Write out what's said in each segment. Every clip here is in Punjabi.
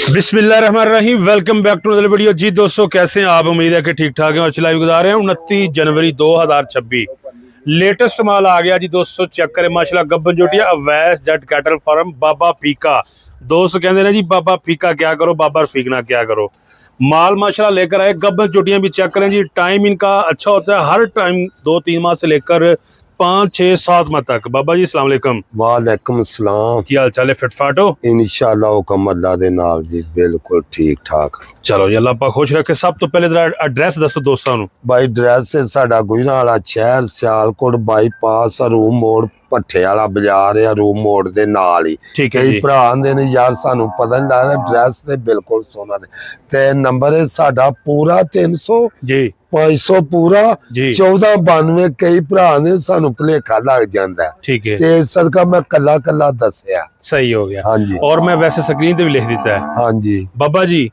बिस्मिल्लाहिर्रहमानिर्रहीम। Welcome back to another video. जी दोस्तों, कैसे हैं आप? उम्मीद है कि ठीक ठाक हैं और चलाई गुजार रहे हैं। 29 जनवरी 2026 लेटेस्ट माल आ गया जी दोस्तों। चेक करें माशाल्लाह, गब्बन जोटिया अवैस जट कैटल फार्म बाबा फीका। दोस्त कहते हैं जी बाबा फीका क्या करो, बाबा फीकना क्या करो। माल माशाल्लाह लेकर आए। गब्बन चोटियां भी चेक करें जी। टाइम इनका अच्छा होता है, हर टाइम 2-3 माह से लेकर 5-6-7 माह तक। बाबा जी अस्सलाम वालेकुम। वालेकुम सलाम। की हाल चाल है? फिटफाट हो? इंशाअल्लाह हुक्म अल्लाह दे नाल जी, बिल्कुल ठीक ठाक। चलो जी, अल्लाह पाक खुश रखे। सब तो पहले जरा एड्रेस दसो दोस्तों नूं। भाई ड्रेस है साडा गुजरावाला शहर, सियालकोट बाईपास, रूम मोड़ भट्ठे वाला बाजार है, रूम मोड़ दे नाल ही। ठीक है कई जी। भरा आंदे ने यार सानू पता नहीं लगदा, ड्रेस ते बिल्कुल सोना दे ते नंबर है साडा पूरा 300 जी 500 पूरा जी 1492। कई भरा ने सानू भुलेखा लग जांदा है ठीक है, ते सदका मैं कला कला दसया। सही हो गया। हाँ जी और मैं वैसे स्क्रीन पे भी लिख देता है। हाँ जी बाबा जी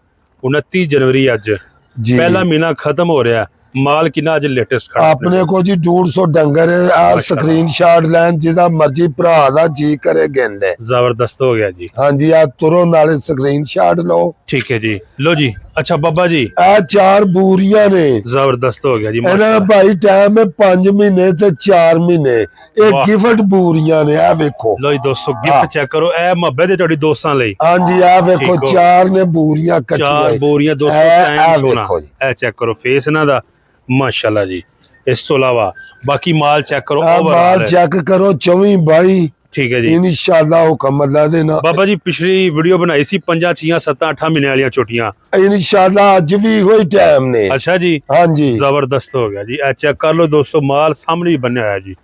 29 जनवरी अज जी। पहला महीना खत्म हो रहा है। माल किना अज लेटेस्ट खड़ा अपने को जी 150 डंगर है। आ स्क्रीन शॉट लैन जिदा मर्जी भरा दा जी करे गिन ले। जबरदस्त हो गया जी। हाँ जी, आ तुरो नाले स्क्रीन शॉट लो। ठीक है जी, लो जी। अच्छा बाबा जी, आ 4 बूरियां ने। जबरदस्त हो गया जी। इन्हां दा भाई टाइम है 5 महीने ते 4 महीने। एक वाह। गिफ्ट बूरियां ने, आ वेखो। लो जी दोस्तों, हाँ। गिफ्ट चेक करो। ए मुहब्बत है तुहाडी दोस्तां लई। हाँ जी, आ वेखो ठीक हो। 4 ने बूरियां कट्टियां। 4 बोरियां दोस्तों। आ टाइम सोना वेखो जी। ए चेक करो फेस इन्हां दा माशाल्लाह जी। इस तो अलावा बाकी माल चेक करो। आ ओवरऑल माल है। चेक करो 24 22। ठीक है जी। इंशाअल्लाह हुक्म अल्लाह दे नाल। बाबा जी पिछली वीडियो बनाई सी 5 6 7 8 महीने वाली छोटियां। इंशाअल्लाह अज भी वही टाइम ने। अच्छा जी, हाँ जी, जबरदस्त हो गया जी। चेक कर लो दोस्तों, माल सामने ही बनया है जी।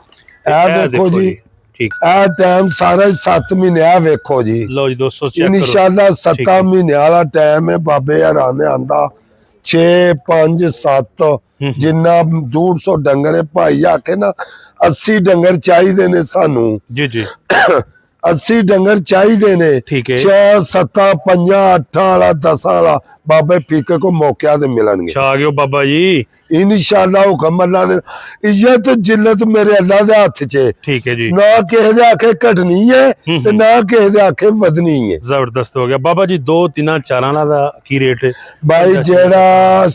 ए देखो जी। ठीक। आ टाइम सारा 7 महीने। आ वेखो जी। लो जी दोस्तों चेक करो। इंशाअल्लाह ठीक 7 है। महीने वाला टाइम है। बाबे हराने आंदा 6 5 7 जिन्ना 150 डंगर है। भाई आके ना 80 डंगर चाहिए ने सानू। जी जी 80 डंगर चाहिए ने। ठीक है। 6 7 5 8 वाला 10 वाला बाबे फीके को मौके दे मिलणगे। आ गए बाबा जी। इंशाअल्लाह हुक्म अल्लाह दे। इज्जत जिल्लत मेरे अल्लाह दे हाथ च है। ठीक है जी। ना किसी दे आखे घटनी है ते ना किसी दे आखे वधनी है। जबरदस्त हो गया बाबा जी। 2 3 4 दा की रेट है भाई जेड़ा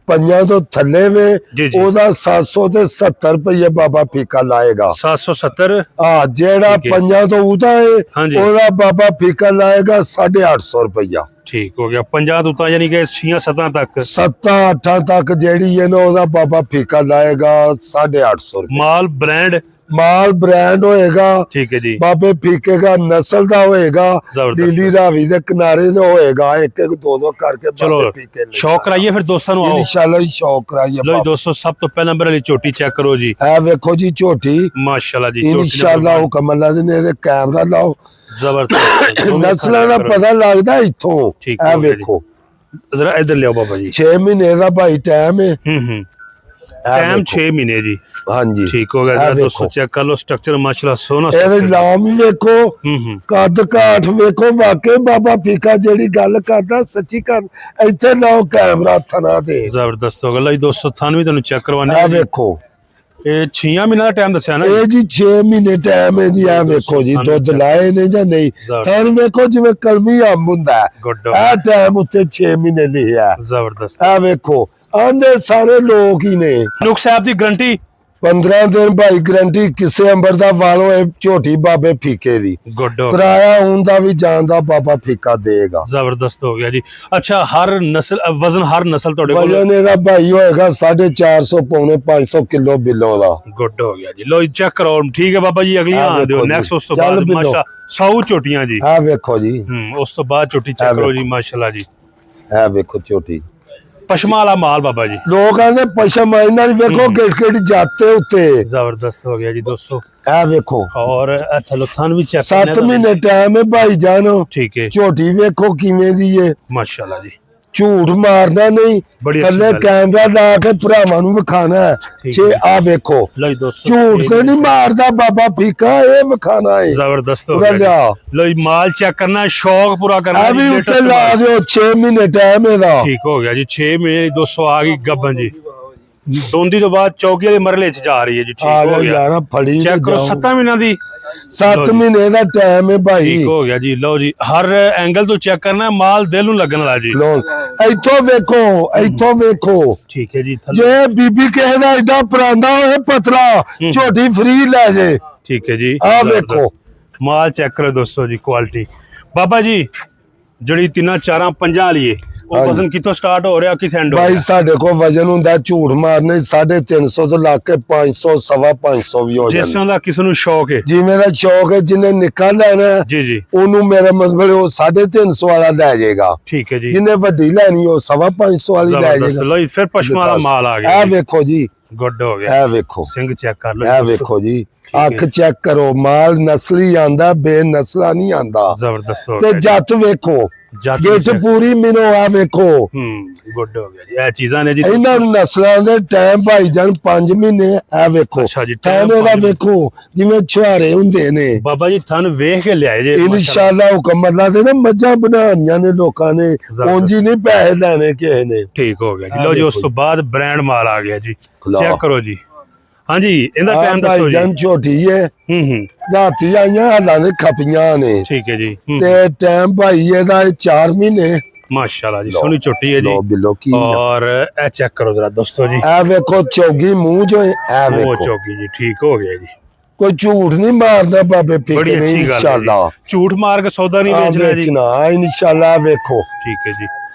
5 तो थले वे जी जी। ओदा 770 रुपये बाबा फीका लाएगा। 770। हाँ, जेड़ा ठीक है। 5 तो उता हाँ जी। है ओदा बाबा फीका लाएगा 850 रुपया। ठीक हो गया। 50 तो यानी कि 6 7 तक 7 8 तक जेड़ी है ना ओदा बाबा फीका लाएगा 850 रुपया। माल ब्रांड। माल ब्रांड होएगा। ठीक है जी। बाबे फीके का नस्ल दा होएगा। जबरदस्त। लीली रावी दे किनारे दे होएगा। एक एक दो दो करके चलो बाबे फीके ले शौक कराइए फिर दोस्तों नु आओ। इंशाल्लाह ही शौक कराइए लो जी बाबा। दोस्तों, सब तो पहला नंबर वाली चोटी चेक करो जी। है वेखो जी झोटी। माशाल्लाह जी। चोटी इंशाल्लाह हुक्म अल्लाह दे ने कैमरा लाओ। जबरदस्त। नस्लां दा पता लगदा इथों। ठीक है हो गया जी। वेखो जरा इधर ले आओ बाबा जी। 6 महीने दा भाई टाइम है। टाइम 6 महीने जी। हाँ जी, ठीक हो गया। है जरा वेखो। दोस्तों चेक कर लो स्ट्रक्चर माशाल्लाह सोना ਇਹਦੇ structure। ਨਾਮ ਵੇਖੋ, ਕੱਦ ਕਾਠ ਵੇਖੋ। ਵਾਕਈ ਬਾਬਾ ਫੀਕਾ ਜਿਹੜੀ ਗੱਲ ਕਰਦਾ ਸੱਚੀ ਕਰ। ਇੱਥੇ ਲਾਓ ਕੈਮਰਾ ਥਣਾ ਦੇ। जबरदस्त हो गया। लो जी दोस्तों, थान भी तुहानू चेक करवाने ਇਹ ਵੇਖੋ, ये 6 महीने का टाइम दसिया ना। ਇਹ ਜੀ 6 ਮਹੀਨੇ ਟਾਈਮ ਹੈ ਜੀ। ਇਹ ਵੇਖੋ ਜੀ ਦੁੱਧ ਲਾਏ ਨੇ ਜਾਂ ਨਹੀਂ। ਥਣ ਵੇਖੋ ਜਿਵੇਂ ਕਲਮੀ ਅੰਬ ਹੁੰਦਾ ਹੈ। गुड। ਇਹ ਟਾਈਮ ਉੱਤੇ 6 ਮਹੀਨੇ ਲਿਖਿਆ। जबरदस्त। ਇਹ ਵੇਖੋ ਆਂਦੇ ਸਾਰੇ ਲੋਕ ਹੀ ਨੇ। नुक साहब की गारंटी 15 दिन भाई गारंटी किसे अंबर दा वालो है। झोटी बाबे फीके दी गुड। किराया उनका भी जानदा बाबा फीका देगा। जबरदस्त हो गया जी। अच्छा, हर नस्ल वजन हर नस्ल तोड़े कोल वजन एदा भाई होएगा 450 पौने 500 किलो बिलो दा। गुड हो गया जी। लो जी चेक करो। ठीक है बाबा जी, अगली हाँ, आ दियो देखो नेक्स्ट। जी। उस तो चल बाद बिलो। माशाल्लाह 100 चोटियां जी। है वेखो जी। उस तो बाद चोटी चेक हाँ, करो देखो। जी माशाल्लाह जी। है वेखो झोटी। पशमा वाला माल बाबा जी। लोग आंदे पशम इन्हां दी वेखो किड़ जाते उत्ते। जबरदस्त हो गया जी दोस्तों। है वेखो और थलो थान भी चेक 7 महीने टाइम है भाई जानो। ठीक है झोटी वेखो किवें दी है। माशाल्लाह जी। झूठ मारना नहीं। बड़ी अच्छी थल्ले गल है। कैमरा ला के भरावां नूं विखाना है। ठीक छे है। आ वेखो लो जी दोस्तों, झूठ से नहीं मारदा बाबा फीका। ये विखाना है। जबरदस्त हो पूरा गया लिया। जी। लो जी माल चेक करना है, शौक पूरा करना है अभी जी, उत्ते latest ला माल। दियो 6 महीने टाइम है दा। ठीक हो गया जी। 6 महीने 200 आ गई गब्बन जी। ਦੋਂਦੀ ਤੋਂ ਬਾਅਦ ਚੌਕੀ ਵਾਲੇ ਮਰਲੇ ਚ ਜਾ ਰਹੀ ਹੈ ਜੀ। ਆ ਠੀਕ ਜਾ ਹੋ ਗਿਆ, ਯਾਰਾ ਫੜੀ ਚੈੱਕ ਕਰੋ 7 ਮਹੀਨਿਆਂ ਦੀ 7 ਮਹੀਨੇ ਦਾ ਟਾਈਮ ਹੈ ਭਾਈ। ਠੀਕ ਹੋ ਗਿਆ ਜੀ। ਲਓ ਜੀ ਹਰ ਐਂਗਲ ਤੋਂ ਚੈੱਕ ਕਰਨਾ, ਮਾਲ ਦਿਲ ਨੂੰ ਲੱਗਣ ਵਾਲਾ ਜੀ। ਲੋ ਇੱਥੋਂ ਵੇਖੋ, ਇੱਥੋਂ ਵੇਖੋ। ਠੀਕ ਹੈ ਜੀ। ਥੱਲੇ ਜੇ ਬੀਬੀ ਕਿਸੇ ਦਾ ਐਡਾ ਪਰਾਂਦਾ ਹੋਏ ਪਤਲਾ, ਝੋਟੀ ਫਰੀ ਲੈ ਜੇ। ਠੀਕ ਹੈ ਜੀ। ਆ ਵੇਖੋ ਮਾਲ ਚੈੱਕ ਕਰੋ ਦੋਸਤੋ ਜੀ, ਕੁਆਲਿਟੀ। ਬਾਬਾ ਜੀ ਜਿਹੜੀ 3 4 5 ਲਈਏ ਉਹ ਵਜ਼ਨ ਕਿੱਥੋਂ ਸਟਾਰਟ ਹੋ ਰਿਹਾ, ਕਿੱਥੇ ਐਂਡ ਹੋ ਭਾਈ ਰਿਹਾ? ਸਾਡੇ ਕੋਲ ਵਜਨ ਹੁੰਦਾ ਝੂਠ ਮਾਰਨੇ 350 ਤੋਂ ਲਾ ਕੇ 500 ਸਵਾ 500 ਵੀ ਹੋ ਜਿਸ ਜਾਂਦਾ। ਤਰ੍ਹਾਂ ਦਾ ਕਿਸੇ ਨੂੰ ਸ਼ੌਕ ਹੈ ਜਿਵੇਂ ਦਾ ਸ਼ੌਕ ਹੈ, ਜਿਹਨੇ ਨਿੱਕਾ ਲੈਣਾ ਹੈ, ਜੀ ਜੀ। ਉਹਨੂੰ ਮੇਰਾ ਮਤਲਬ ਉਹ 350 ਵਾਲਾ ਲੈ ਜਾਏਗਾ। ਠੀਕ ਹੈ ਜੀ। ਜਿਹਨੇ ਵੱਡੀ ਲੈਣੀ ਉਹ ਸਵਾ 500 ਵਾਲੀ ਲੈ ਜ਼ਬਰਦਸਤ। ਜਾਏਗਾ। ਲਓ ਜੀ ਫਿਰ ਪਸ਼ਮਾਂ ਦਾ ਮਾਲ ਆ ਗਿਆ ਇਹ ਜੀ। ਵੇਖੋ ਜੀ, ਗੁੱਡ ਹੋ ਗਿਆ। ਇਹ ਵੇਖੋ, ਸਿੰਘ ਚੈੱਕ ਕਰ ਲਓ ਇਹ ਜੀ। ਵੇਖੋ ਜੀ, ਹੈ। ਅੱਖ ਚੈੱਕ ਕਰੋ। ਮਾਲ ਨਸਲੀ ਆਂਦਾ, ਬੇਨਸਲਾ ਨਹੀਂ ਆਂਦਾ। ਜ਼ਬਰਦਸਤ ਹੋ ਤੇ ਗਿਆ ਜੀ। ਜੱਤ ਵੇਖੋ, ਜੱਤ ਗਿੱਠ check- ਪੂਰੀ ਮਿਨੋ ਆ ਵੇਖੋ। ਗੁੱਡ ਹੋ ਗਿਆ ਜੀ। ਇਹ ਚੀਜ਼ਾਂ ਨੇ ਜੀ। ਇਹਨਾਂ ਨੂੰ ਨਸਲਾਂ ਦੇ ਟਾਈਮ ਭਾਈ ਜਾਨ 5 ਮਹੀਨੇ। ਇਹ ਵੇਖੋ ਅੱਛਾ ਜੀ, time ਥਾਣੇ ਦਾ 5 ਵੇਖੋ, ਜਿਵੇਂ ਛੁਹਾਰੇ ਹੁੰਦੇ ਨੇ। ਬਾਬਾ ਜੀ ਥਨ ਵੇਖ ਕੇ ਲਿਆਏ ਜੇ। ਇਨਸ਼ਾਅੱਲਾ ਹੁਕਮ ਅੱਲਾ ਦੇ ਨਾ ਮੱਝਾਂ ਬਣਾਉਣੀਆਂ ਨੇ ਲੋਕਾਂ ਨੇ, ਉਂਝ ਹੀ ਨਹੀਂ ਪੈਸੇ ਲੈਣੇ ਕਿਸੇ ਨੇ। ਠੀਕ ਹੋ ਗਿਆ ਜੀ। ਲਓ ਜੀ ਉਸ ਤੋਂ ਬਾਅਦ ਬ੍ਰਾਂਡ ਮਾਲ ਆ ਗਿਆ ਜੀ। ਲਓ। ਚੈੱਕ ਕਰੋ ਜੀ। ਹਾਂਜੀ ਇਹਦਾ ਟਾਈਮ ਦੱਸੋ ਭਾਈ ਜੀ। ਜਾਨ ਛੋਟੀ ਹੈ, ਰਾਤੀ ਆਈਆਂ ਹਾਲਾਂ ਦੇ ਖਪੀਆਂ ਨੇ। ਠੀਕ ਹੈ ਜੀ। ਤੇ ਟਾਈਮ ਭਾਈ ਇਹਦਾ 4 ਮਹੀਨੇ। ਮਾਸ਼ਾਅੱਲਾ ਜੀ, ਸੋਹਣੀ ਛੋਟੀ ਹੈ ਜੀ। ਲੋ ਬਿੱਲੋ ਕੀ ਔਰ ਇਹ ਚੈੱਕ ਕਰੋ ਜਰਾ ਦੋਸਤੋ ਜੀ। ਇਹ ਵੇਖੋ ਚੌਗੀ ਮੂੰਹ ਜੋ ਇਹ ਉਹ ਵੇਖੋ। ਚੌਕੀ ਜੀ। ਠੀਕ ਹੋ ਗਿਆ ਜੀ। ਕੋਈ ਝੂਠ ਨਹੀਂ ਮਾਰਦਾ ਬਾਬੇ ਬੜੀ ਫਿੱਕੇ ਨਹੀਂ। ਅੱਛੀ ਗੱਲ ਹੈ ਇਨਸ਼ਾਅੱਲਾ ਜੀ। ਝੂਠ ਮਾਰ ਕੇ ਸੌਦਾ ਨਹੀਂ ਵੇਚਣਾ ਜੀ। ਵੇਚਣਾ ਇਨਸ਼ਾਅੱਲਾ। ਵੇਖੋ ਠੀਕ ਹੈ ਜੀ।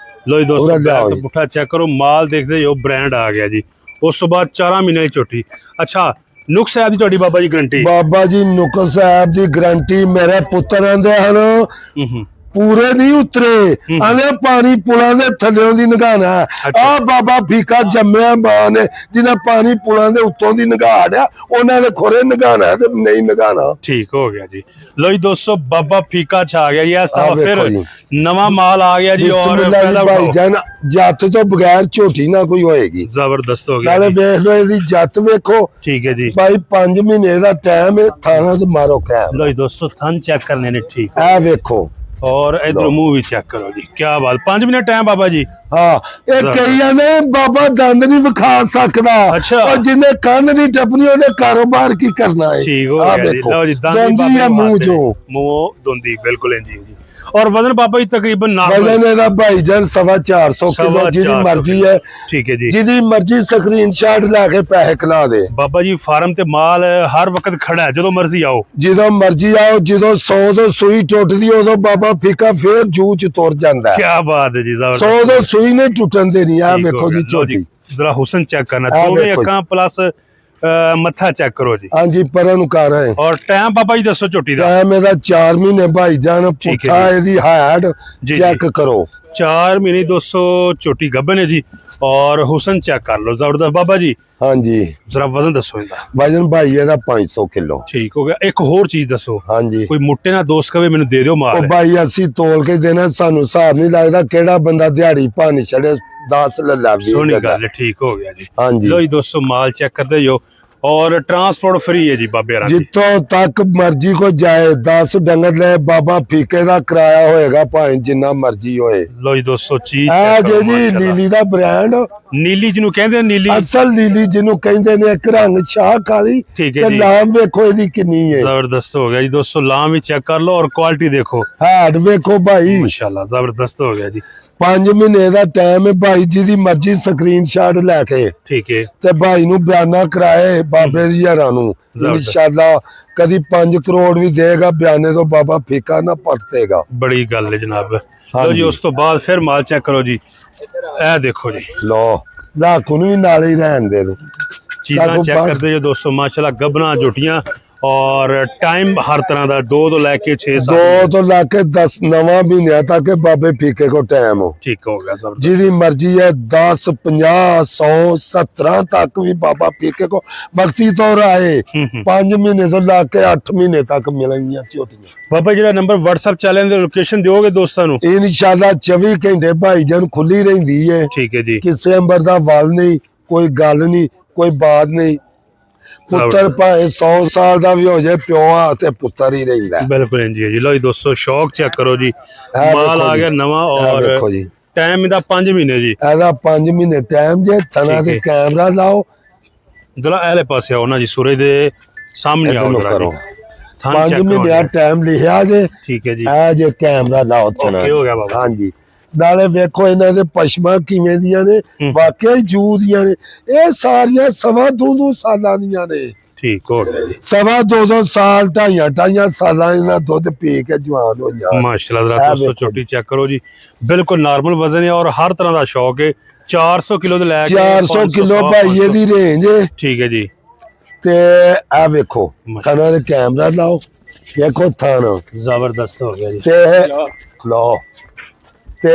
ਲੋ ਜੀ ਦੋਸਤੋ ਪੂਰਾ ਲਿਆਓ ਬੈਕ ਜੀ। ਪੁੱਠਾ ਚੈੱਕ ਕਰੋ, ਮਾਲ ਦੇਖਦੇ ਜੋ ਬ੍ਰਾਂਡ ਆ ਗਿਆ ਜੀ। ਉਸ ਤੋਂ ਬਾਅਦ 4 ਮਹੀਨੇ ਦੀ ਝੋਟੀ। ਅੱਛਾ ਨੁਕਸ ਹੈ ਦੀ ਤੁਹਾਡੀ ਬਾਬਾ ਜੀ ਗਰੰਟੀ? ਬਾਬਾ ਜੀ ਨੁਕਰ ਸਾਹਿਬ ਦੀ ਗਰੰਟੀ। ਮੇਰੇ ਪੁੱਤਰ ਆਂਦੇ ਹਨ ਪੂਰੇ ਨਹੀਂ ਉਤਰੇ, ਆਨੇ ਪਾਣੀ ਪੁਲਾਂ ਦੇ ਥੱਲਿਓਂ ਦੀ ਨਗਾਣਾ। ਆ ਬਾਬਾ ਫੀਕਾ ਜੰਮਿਆ ਮਾਂ ਨੇ, ਜਿਹਨੇ ਪਾਣੀ ਪੁਲਾਂ ਦੇ ਉੱਤੋਂ ਦੀ ਨਗਾੜਿਆ, ਉਹਨਾਂ ਦੇ ਖੋਰੇ ਨਗਾਣਾ ਤੇ ਨਹੀਂ ਨਗਾਣਾ। ਠੀਕ ਹੋ ਗਿਆ ਜੀ। ਲੋ ਜੀ ਦੋਸਤੋ ਬਾਬਾ ਫੀਕਾ ਚ ਆ ਗਿਆ ਜੀ। ਇਸ ਤਰ੍ਹਾਂ ਵੇਖੋ ਫਿਰ ਜੀ। ਨਵਾਂ ਮਾਲ ਆ ਗਿਆ ਜੀ। ਔਰ ਬਿਸਮਿल्लाह ਪਹਿਲਾ ਭਾਈ ਜਾਨ, ਜੱਤ ਤੋਂ ਬਗੈਰ ਝੋਟੀ ਨਾ ਕੋਈ ਹੋਏਗੀ। ਜ਼ਬਰਦਸਤ ਹੋ ਗਿਆ ਨਾਲੇ ਜੀ। ਵੇਖ ਲੋ ਇਹਦੀ ਜੱਤ ਵੇਖੋ ਠੀਕ ਹੈ ਜੀ। ਭਾਈ 5 ਮਹੀਨੇ ਦਾ ਟਾਈਮ ਹੈ। ਥਾਣਾ ਤੇ ਮਾਰੋ ਕੈਮ। ਲੋ ਜੀ ਦੋਸਤੋ ਥਨ ਚੈੱਕ ਕਰਨੇ ਨੇ। ਠੀਕ ਇਹ ਵੇਖੋ ਔਰ ਇਧਰ ਮੂੰਹ ਵੀ ਚੈੱਕ ਕਰੋ ਜੀ। ਕੀ ਬਾਤ। 5 ਮਿੰਟ ਟਾਈਮ ਬਾਬਾ ਜੀ। ਹਾਂ ਇਹ ਕਈਆਂ ਨੇ ਬਾਬਾ ਦੰਦ ਨਹੀਂ ਵਿਖਾ ਸਕਦਾ। ਅੱਛਾ। ਉਹ ਜਿਹਨੇ ਕੰਨ ਨਹੀਂ ਟੱਪਣੀ ਉਹਨੇ ਕਾਰੋਬਾਰ ਕੀ ਕਰਨਾ ਹੈ। ਠੀਕ ਹੋ ਆਹ ਗਿਆ ਜੀ। ਵੇਖੋ, ਲਓ ਜੀ ਦੰਦੀ ਹੈ ਮੂੰਹ ਚੋਂ। ਮੂੰਹ ਦੁੰਦੀ ਬਿਲਕੁਲ ਇੰਜੀ ਜੀ। ਔਰ ਵਜ਼ਨ ਬਾਬਾ ਜੀ ਤਕਰੀਬਨ ਨਾਰਮਲ ਵਜ਼ਨ ਇਹਦਾ ਭਾਈਜਾਨ 450 ਕਿਲੋ। ਜਿਹਦੀ ਮਰਜ਼ੀ ਹੈ, ਠੀਕ ਹੈ ਜੀ। ਜਿਹਦੀ ਮਰਜ਼ੀ ਸਕਰੀਨਸ਼ਾਟ ਲੈ ਕੇ ਪੈਸੇ ਖਿਲਾ ਦੇ। ਬਾਬਾ ਜੀ ਫਾਰਮ ਤੇ ਮਾਲ ਹਰ ਵਕਤ ਖੜਾ ਹੈ, ਜਦੋਂ ਮਰਜ਼ੀ ਆਓ। ਜਦੋਂ ਮਰਜ਼ੀ ਆਓ, ਜਦੋਂ 100 ਤੋਂ ਸੂਈ ਟੁੱਟਦੀ ਉਦੋਂ ਬਾਬਾ ਫੀਕਾ ਫੇਰ ਜੂ ਚ ਤੁਰ ਜਾਂਦਾ। ਕੀ ਬਾਤ ਹੈ ਜੀ। 100 ਤੋਂ ਸੂਈ ਨਹੀਂ ਟੁੱਟਣ ਦੇਣੀ। ਆ ਠੀਕ ਹੋ ਵੇਖੋ ਗਿਆ। ਜੀ ਲਓ ਝੋਟੀ। ਜ਼ਰਾ ਹੁਸਨ ਚੈੱਕ ਕਰਨਾ। ਆਹ ਦੋਵੇਂ ਵੇਖੋ ਅੱਖਾਂ ਪਲੱਸ ਮੱਥਾ ਚੈੱਕ ਕਰੋ ਜੀ। ਹਾਂਜੀ ਪਰਾਂ ਨੂੰ ਕਰ ਰਹੇ। ਔਰ ਟਾਈਮ ਬਾਬਾ ਜੀ ਦੱਸੋ ਝੋਟੀ ਦਾ? ਟਾਈਮ ਇਹਦਾ 4 ਮਹੀਨੇ ਭਾਈਜਾਨ। ਠੀਕ ਹੈ ਪੁੱਠਾ ਜੀ। ਇਹਦੀ ਹਾਈਟ ਜੀ, ਚੈੱਕ ਕਰੋ। 4 ਮਹੀਨੇ 200 ਝੋਟੀ ਗੱਭਨ ਹੈ ਜੀ। ਔਰ ਹੁਸਨ ਚੈੱਕ ਕਰ ਲਓ ਜ਼ਬਰਦਸਤ। ਬਾਬਾ ਜੀ ਹਾਂਜੀ ਜ਼ਰਾ ਵਜ਼ਨ ਦੱਸੋ ਇਹਦਾ? ਵਜਨ ਭਾਈ ਇਹਦਾ 500 ਕਿਲੋ। ਠੀਕ ਹੋ ਗਿਆ। ਇੱਕ ਹੋਰ ਚੀਜ਼ ਦੱਸੋ। ਹਾਂਜੀ ਕੋਈ ਮੁੱਟੇ ਨਾਲ ਦੋਸਤ ਕਵੇ ਮੈਨੂੰ ਦੇ ਦਿਓ ਉਹ ਮਾਲ। ਭਾਈ ਅਸੀਂ ਤੋਲ ਕੇ ਦੇਣਾ, ਸਾਨੂੰ ਹਿਸਾਬ ਨਹੀਂ ਲੱਗਦਾ ਕਿਹੜਾ ਬੰਦਾ ਦਿਹਾੜੀ ਭਾਨੀ ਛੜੇ 10 ਲੱਲਾ ਵੀ। ਸੋਹਣੀ ਗੱਲ ਹੈ। ਠੀਕ ਹੋ ਗਿਆ ਜੀ। ਹਾਂਜੀ ਲੋ ਜੀ ਦੋਸਤੋ ਮਾਲ ਚੈੱਕ ਕਰਦੇ ਜੋ। ਔਰ ਟਰਾਂਸਪੋਰਟ ਫ੍ਰੀ ਹੈ ਜੀ ਬਾਬੇ ਰਾਂ ਦੀ। ਜਿੱਥੋਂ ਤੱਕ ਮਰਜ਼ੀ ਕੋ ਜਾਏ 10 ਡੰਗਰ ਲੈ ਬਾਬਾ ਫੀਕੇ ਦਾ ਕਿਰਾਇਆ ਹੋਏਗਾ ਭਾਵੇਂ ਜਿੰਨਾ ਮਰਜ਼ੀ ਹੋਏ। ਲੋ ਜੀ ਦੋਸਤੋ ਚੀਜ਼ ਆ check ਕਰੋ ਜੀ ਮਾਸ਼ਾਅੱਲਾ। ਨੀਲੀ ਦਾ ਬ੍ਰਾਂਡ। ਨੀਲੀ ਜਿਹਨੂੰ ਕਹਿੰਦੇ ਆ, ਨੀਲੀ ਅਸਲ ਨੀਲੀ ਜਿਹਨੂੰ ਕਹਿੰਦੇ ਨੇ, ਇੱਕ ਰੰਗ ਸ਼ਾਹ ਕਾਲੀ। ਠੀਕ ਹੈ ਤੇ ਜੀ। ਨਾਮ ਵੇਖੋ ਇਹਦੀ ਕਿੰਨੀ ਹੈ। ਜ਼ਬਰਦਸਤ ਹੋ ਗਿਆ ਜੀ ਦੋਸਤੋ। ਲਾਮ ਵੀ ਚੈੱਕ ਕਰ ਲਓ ਔਰ ਕੁਆਲਿਟੀ ਦੇਖੋ। ਹਾਡ ਵੇਖੋ ਭਾਈ। ਮਾਸ਼ਾਅੱਲਾ ਜ਼ਬਰਦਸਤ ਹੋ ਗਿਆ ਜੀ। 5 ਮਹੀਨੇ ਦਾ ਟਾਈਮ ਹੈ ਭਾਈ। ਜਿਹਦੀ ਮਰਜ਼ੀ ਸਕਰੀਨਸ਼ਾਟ ਲੈ ਕੇ ਠੀਕ ਹੈ। ਤੇ ਭਾਈ ਨੂੰ ਬਿਆਨਾ ਕਰਾਏ ਬਾਬੇ ਦੀ ਯਾਰਾਂ ਨੂੰ। ਜ਼ਬਰਦਸਤ। ਇਨਸ਼ਾਅੱਲਾ ਕਦੀ 5 ਕਰੋੜ ਵੀ ਦੇਗਾ ਬਿਆਨੇ ਤੋਂ ਬਾਬਾ ਫੀਕਾ ਨਾ ਪਰਤੇਗਾ। ਬੜੀ ਗੱਲ ਹੈ ਜਨਾਬ। ਲੋ ਹਾਂਜੀ। ਜੀ ਉਸ ਤੋਂ ਬਾਅਦ ਫਿਰ ਮਾਲ ਚੈੱਕ ਕਰੋ ਜੀ। ਇਹ ਦੇਖੋ ਜੀ ਲੋ ਲਾਖੂ ਨੂੰ ਵੀ ਨਾਲ ਹੀ ਰਹਿਣ ਦੇ ਦੋ। ਚੀਜ਼ਾਂ ਲਾਗੂ ਚੈੱਕ ਬਾਹਰ। ਕਰਦੇ ਜੋ ਦੋਸਤੋ ਮਾਸ਼ਾਅੱਲਾ। ਗੱਭਣਾ ਜੁਟੀਆਂ ਔਰ ਟਾਈਮ ਹਰ ਤਰ੍ਹਾਂ ਦਾ 2 ਤੋਂ ਲੈ ਕੇ 6 2 ਤੋਂ ਲਾ ਕੇ 10 ਨਵਾਂ ਮਹੀਨਿਆਂ ਤੱਕ ਬਾਬੇ ਫੀਕੇ ਕੋ ਟਾਈਮ ਹੋ। ਠੀਕ ਹੋ ਗਿਆ ਜ਼ਬਰਦਸਤ। ਜਿਹਦੀ ਮਰਜ਼ੀ ਹੈ 10 50 100 17 ਤੱਕ ਵੀ ਬਾਬਾ ਫੀਕੇ ਕੋ ਵਕਤੀ ਤੌਰ ਆਏ। 5 ਮਹੀਨੇ ਤੋਂ ਲਾ ਕੇ 8 ਮਹੀਨੇ ਤੱਕ ਮਿਲਣਗੀਆਂ ਝੋਟੀਆਂ। ਬਾਬਾ ਜਿਹੜਾ ਨੰਬਰ WhatsApp ਚੈਨਲ ਦੇ ਲੋਕੇਸ਼ਨ ਦਿਓਗੇ ਦੋਸਤਾਂ ਨੂੰ? ਇਨਸ਼ਾਅੱਲਾ 24 ਘੰਟੇ ਭਾਈਜਾਨ ਖੁੱਲੀ ਰਹਿੰਦੀ ਹੈ। ਠੀਕ ਹੈ ਜੀ। ਕਿਸੇ ਅੰਬਰ ਦਾ ਵੱਲ ਨਹੀਂ, ਕੋਈ ਗੱਲ ਨਹੀਂ, ਕੋਈ ਬਾਤ ਨਹੀਂ। ਪੁੱਤਰ ਭਾਵੇਂ 100 ਸਾਲ ਦਾ ਵੀ ਹੋ ਜਾਏ, ਪਿਓ ਆ ਤੇ ਪੁੱਤਰ ਹੀ ਰਹਿੰਦਾ। ਬਿਲਕੁਲ ਇੰਜੀ ਹੈ ਜੀ। ਲੋ ਜੀ ਦੋਸਤੋ ਸ਼ੌਕ ਚੈੱਕ ਕਰੋ ਜੀ। ਇਹ ਮਾਲ ਵੇਖੋ ਆ ਜੀ। ਗਿਆ ਨਵਾਂ ਇਹ ਔਰ ਵੇਖੋ ਜੀ। ਟਾਈਮ ਇਹਦਾ 5 ਮਹੀਨੇ ਜੀ। ਇਹਦਾ 5 ਮਹੀਨੇ ਟਾਈਮ ਜੇ। ਥਣਾ ਤੇ ਕੈਮਰਾ ਲਾਓ ਜਰਾ ਇਹਲੇ ਪਾਸੇ ਆਓ ਨਾ ਜੀ, ਸੂਰਜ ਦੇ ਸਾਹਮਣੇ ਆਓ ਜਰਾ ਕਰੋ। ਜੀ। 5 ਮਹੀਨੇ ਟਾਈਮ ਲਿਖਿਆ ਜੇ। ਠੀਕ ਹੈ ਜੀ। ਇਹ ਜੇ ਕੈਮਰਾ ਲਾਓ ਥਣਾ। ਹੋ ਗਿਆ ਬਾਬਾ। ਹਾਂਜੀ, ਨਾਲੇ ਵੇਖੋ ਇਹਨਾਂ ਦੇ ਪਸ਼ਮਾਂ ਕਿਵੇਂ ਦੀਆਂ ਨੇ, ਵਾਕਿਆ ਹੀ ਜੂ ਦੀਆਂ ਨੇ। ਇਹ ਸਾਰੀਆਂ 2.5 ਸਾਲਾਂ ਦੀਆਂ ਨੇ। ਠੀਕ ਹੋ ਗਿਆ ਜੀ। 2.5 ਸਾਲ, 2.5 ਸਾਲਾਂ ਇਹਨਾਂ ਦੁੱਧ ਪੀ ਕੇ ਜਵਾਨ ਹੋ ਜਾ। ਮਾਸ਼ਾਅੱਲਾ ਦੋਸਤੋ, ਛੋਟੀ ਚੈੱਕ ਕਰੋ ਜੀ, ਬਿਲਕੁਲ ਨਾਰਮਲ ਵਜ਼ਨ ਹੈ ਔਰ ਹਰ ਤਰ੍ਹਾਂ ਦਾ ਸ਼ੌਕ ਹੈ। 400 ਕਿਲੋ ਦੇ ਲੈ ਕੇ 400 ਕਿਲੋ ਭਾਈ ਇਹਦੀ ਰੇਂਜ ਹੈ। ਠੀਕ ਹੈ ਜੀ। ਤੇ ਆ ਵੇਖੋ ਥਾਣਾ ਦੇ ਕੈਮਰਾ ਲਾਓ, ਵੇਖੋ ਥਾਣਾ ਜ਼ਬਰਦਸਤ ਹੋ ਗਿਆ ਜੀ। ਤੇ ਲਓ ਤੇ